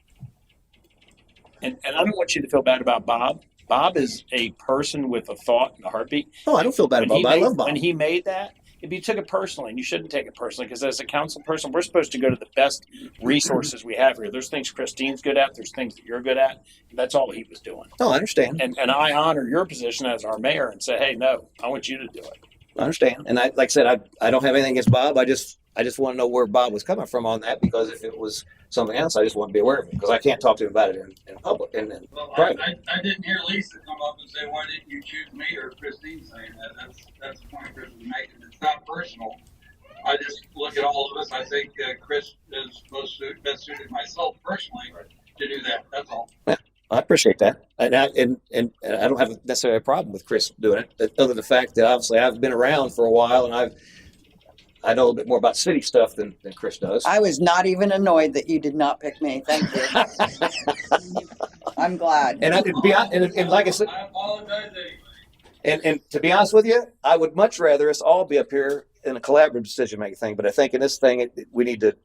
Speaker 5: And I don't want you to feel bad about Bob. Bob is a person with a thought and a heartbeat.
Speaker 3: Oh, I don't feel bad about Bob. I love Bob.
Speaker 5: When he made that, if you took it personally, and you shouldn't take it personally, because as a council person, we're supposed to go to the best resources we have here. There's things Christine's good at. There's things that you're good at. That's all he was doing.
Speaker 3: Oh, I understand.
Speaker 5: And I honor your position as our mayor and say, hey, no, I want you to do it.
Speaker 3: I understand. And like I said, I don't have anything against Bob. I just want to know where Bob was coming from on that, because if it was something else, I just want to be aware of it, because I can't talk to him about it in public and in private.
Speaker 11: I didn't hear Lisa come up and say, why didn't you choose me, or Christine saying that. That's the point Chris was making. It's not personal. I just look at all of us. I think Chris is best suited myself personally to do that. That's all.
Speaker 3: Yeah, I appreciate that. And I don't have necessarily a problem with Chris doing it, other than the fact that obviously I've been around for a while and I know a little bit more about city stuff than Chris does.
Speaker 13: I was not even annoyed that you did not pick me. Thank you. I'm glad.
Speaker 3: And and like I said,
Speaker 11: I apologize anyway.
Speaker 3: and to be honest with you, I would much rather us all be up here in a collaborative decision making thing. But I think in this thing, we need to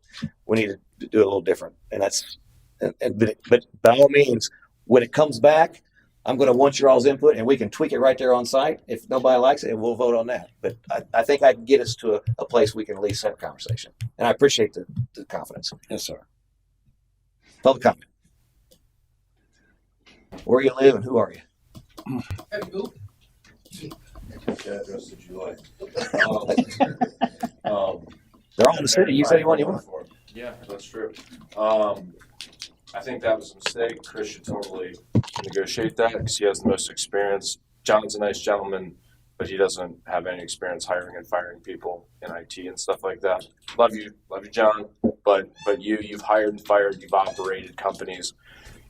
Speaker 3: do it a little different. And that's but by all means, when it comes back, I'm going to want your all's input, and we can tweak it right there on site. If nobody likes it, we'll vote on that. But I think I can get us to a place we can at least have a conversation. And I appreciate the confidence.
Speaker 5: Yes, sir.
Speaker 3: Public comment. Where you live and who are you?
Speaker 2: Address that you like.
Speaker 3: They're all in the city. You said you want.
Speaker 8: Yeah, that's true. I think that was a mistake. Chris should totally negotiate that because he has the most experience. John's a nice gentleman, but he doesn't have any experience hiring and firing people in IT and stuff like that. Love you, John. But you've hired and fired. You've operated companies.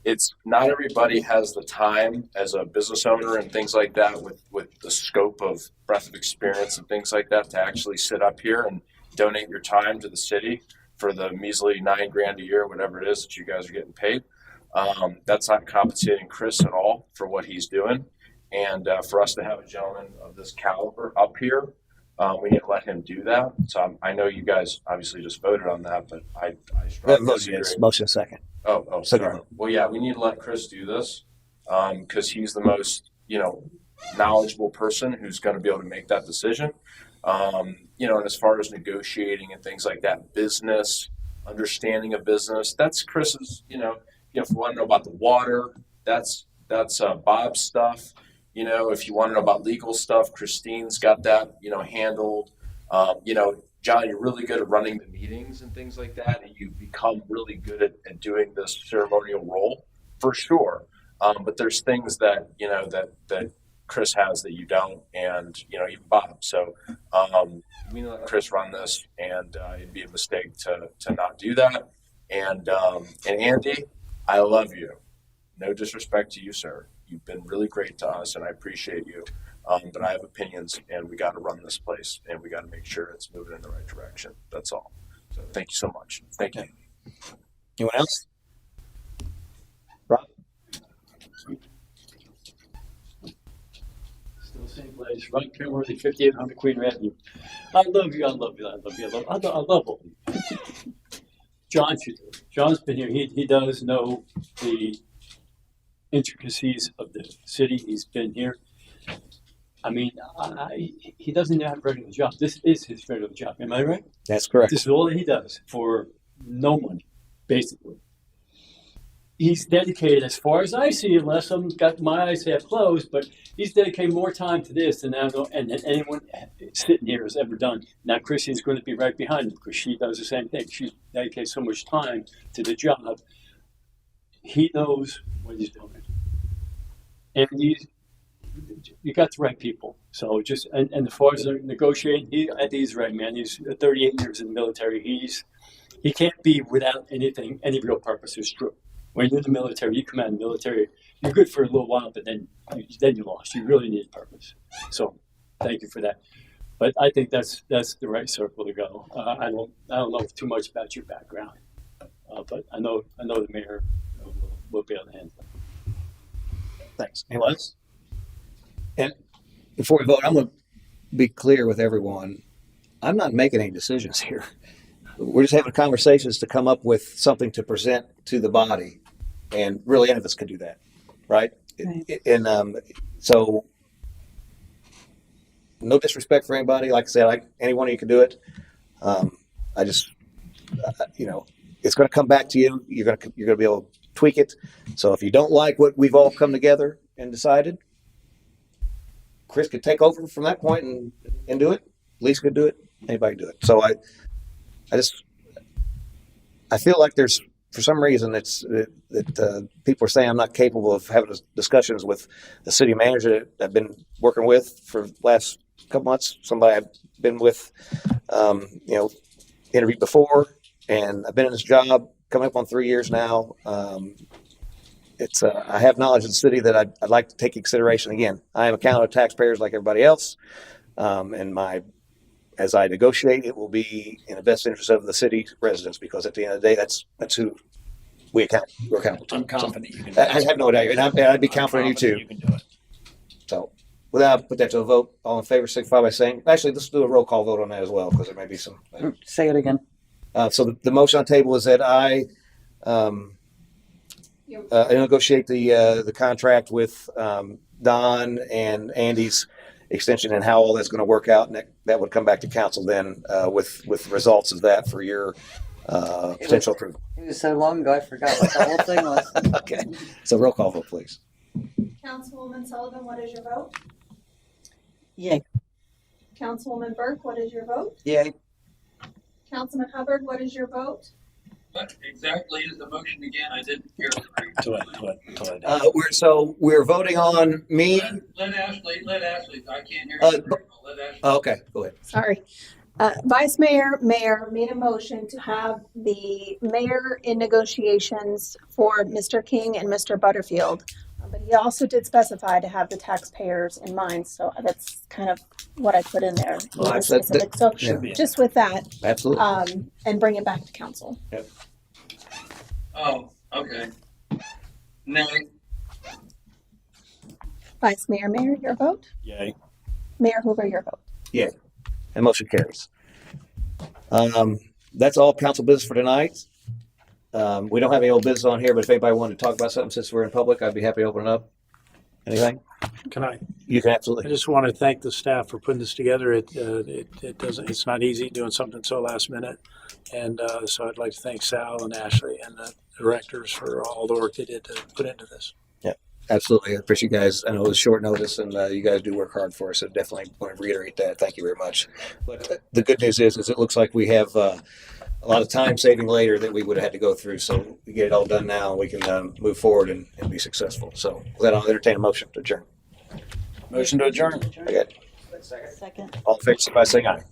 Speaker 8: It's not everybody has the time as a business owner and things like that with the scope of breadth of experience and things like that to actually sit up here and donate your time to the city for the measly $9,000 a year, whatever it is that you guys are getting paid. That's not compensating Chris at all for what he's doing. And for us to have a gentleman of this caliber up here, we need to let him do that. So I know you guys obviously just voted on that, but I strongly disagree.
Speaker 3: Motion second.
Speaker 8: Oh, sorry. Well, yeah, we need to let Chris do this because he's the most, knowledgeable person who's going to be able to make that decision. And as far as negotiating and things like that, business, understanding of business, that's Chris's, if you want to know about the water, that's Bob's stuff. If you want to know about legal stuff, Christine's got that, handled. John, you're really good at running the meetings and things like that, and you've become really good at doing this ceremonial role for sure. But there's things that that Chris has that you don't, and even Bob. So we let Chris run this, and it'd be a mistake to not do that. And Andy, I love you. No disrespect to you, sir. You've been really great to us, and I appreciate you. But I have opinions, and we got to run this place, and we got to make sure it's moving in the right direction. That's all. So thank you so much. Thank you.
Speaker 3: Anyone else? Rob?
Speaker 10: Still the same place, Ron Kenworthy, 5800 Queen Avenue. I love you. I love all of you. John should do it. John's been here. He does know the intricacies of the city. He's been here. I mean, he doesn't have a regular job. This is his regular job. Am I right?
Speaker 3: That's correct.
Speaker 10: This is all that he does for no money, basically. He's dedicated, as far as I see, unless I've got my eyes half closed, but he's dedicated more time to this than anyone sitting here has ever done. Now, Christine's going to be right behind him because she does the same thing. She's dedicated so much time to the job. He knows what he's doing. And you got the right people. So and as far as negotiating, I think he's right, man. He's 38 years in the military. He can't be without any real purpose. It's true. When you're in the military, you come out of the military, you're good for a little while, but then you lost. You really need purpose. So thank you for that. But I think that's the right circle to go. I don't know too much about your background, but I know the mayor will be able to handle it.
Speaker 3: Thanks. Anyone else? And before we vote, I'm going to be clear with everyone. I'm not making any decisions here. We're just having conversations to come up with something to present to the body. And really, any of us could do that, right? So no disrespect for anybody. Like I said, any one of you can do it. It's going to come back to you. You're going to be able to tweak it. So if you don't like what we've all come together and decided, Chris could take over from that point and do it. Lisa could do it. Anybody can do it. So I feel like there's, for some reason, that people are saying I'm not capable of having discussions with the city manager that I've been working with for the last couple months. Somebody I've been with, interviewed before, and I've been in this job coming up on 3 years now. I have knowledge of the city that I'd like to take into consideration. Again, I am accountable to taxpayers like everybody else, as I negotiate, it will be in the best interest of the city residents because at the end of the day, that's who we're accountable to.
Speaker 5: I'm confident you can do it.
Speaker 3: I have no doubt, and I'd be confident you too.
Speaker 5: You can do it.
Speaker 3: So, without put that to a vote, all in favor, signify by saying. Actually, let's do a roll call vote on that as well because there may be some.
Speaker 13: Say it again.
Speaker 3: So the motion on the table is that I negotiate the contract with Don and Andy's extension and how all that's going to work out, and that would come back to council then with results of that for your potential approval.
Speaker 13: It was so long ago, I forgot what the whole thing was.
Speaker 3: Okay, so roll call vote, please.
Speaker 7: Councilwoman Sullivan, what is your vote?
Speaker 12: Yay.
Speaker 7: Councilwoman Burke, what is your vote?
Speaker 13: Yay.
Speaker 7: Councilman Hubbard, what is your vote?
Speaker 11: what exactly is the motion again? I didn't hear it right.
Speaker 3: We're voting on me.
Speaker 11: Let Ashley, I can't hear
Speaker 3: Uh,
Speaker 11: you very well. Let Ashley.
Speaker 3: Okay, go ahead.
Speaker 7: Sorry. Vice Mayor, Mayor made a motion to have the mayor in negotiations for Mr. King and Mr. Butterfield. But he also did specify to have the taxpayers in mind, so that's kind of what I put in there. He
Speaker 3: Well,
Speaker 7: was
Speaker 3: that-
Speaker 7: specific. So
Speaker 3: yeah.
Speaker 7: just with that,
Speaker 3: Absolutely.
Speaker 7: and bring it back to council.
Speaker 11: Oh, okay. Nay.
Speaker 7: Vice Mayor, Mayor, your vote?
Speaker 5: Yay.
Speaker 7: Mayor Hoover, your vote?
Speaker 3: Yeah, and motion carries. That's all council business for tonight. We don't have any old business on here, but if anybody wanted to talk about something since we're in public, I'd be happy to open it up. Anything?
Speaker 6: Can I?
Speaker 3: You can
Speaker 6: I
Speaker 3: absolutely.
Speaker 6: just want to thank the staff for putting this together. It doesn't. It's not easy doing something so last minute, and so I'd like to thank Sal and Ashley and the directors for all the work they did to put into this.
Speaker 3: Yeah, absolutely. I appreciate you guys. I know it was short notice, and you guys do work hard for us. So definitely want to reiterate that. Thank you very much. But the good news is it looks like we have a lot of time saving later that we would have had to go through. So we get it all done now, and we can move forward and be successful. So with that, I'll entertain a motion to adjourn.
Speaker 5: Motion to adjourn.
Speaker 3: Okay.
Speaker 12: Second.
Speaker 3: All in favor, by saying aye.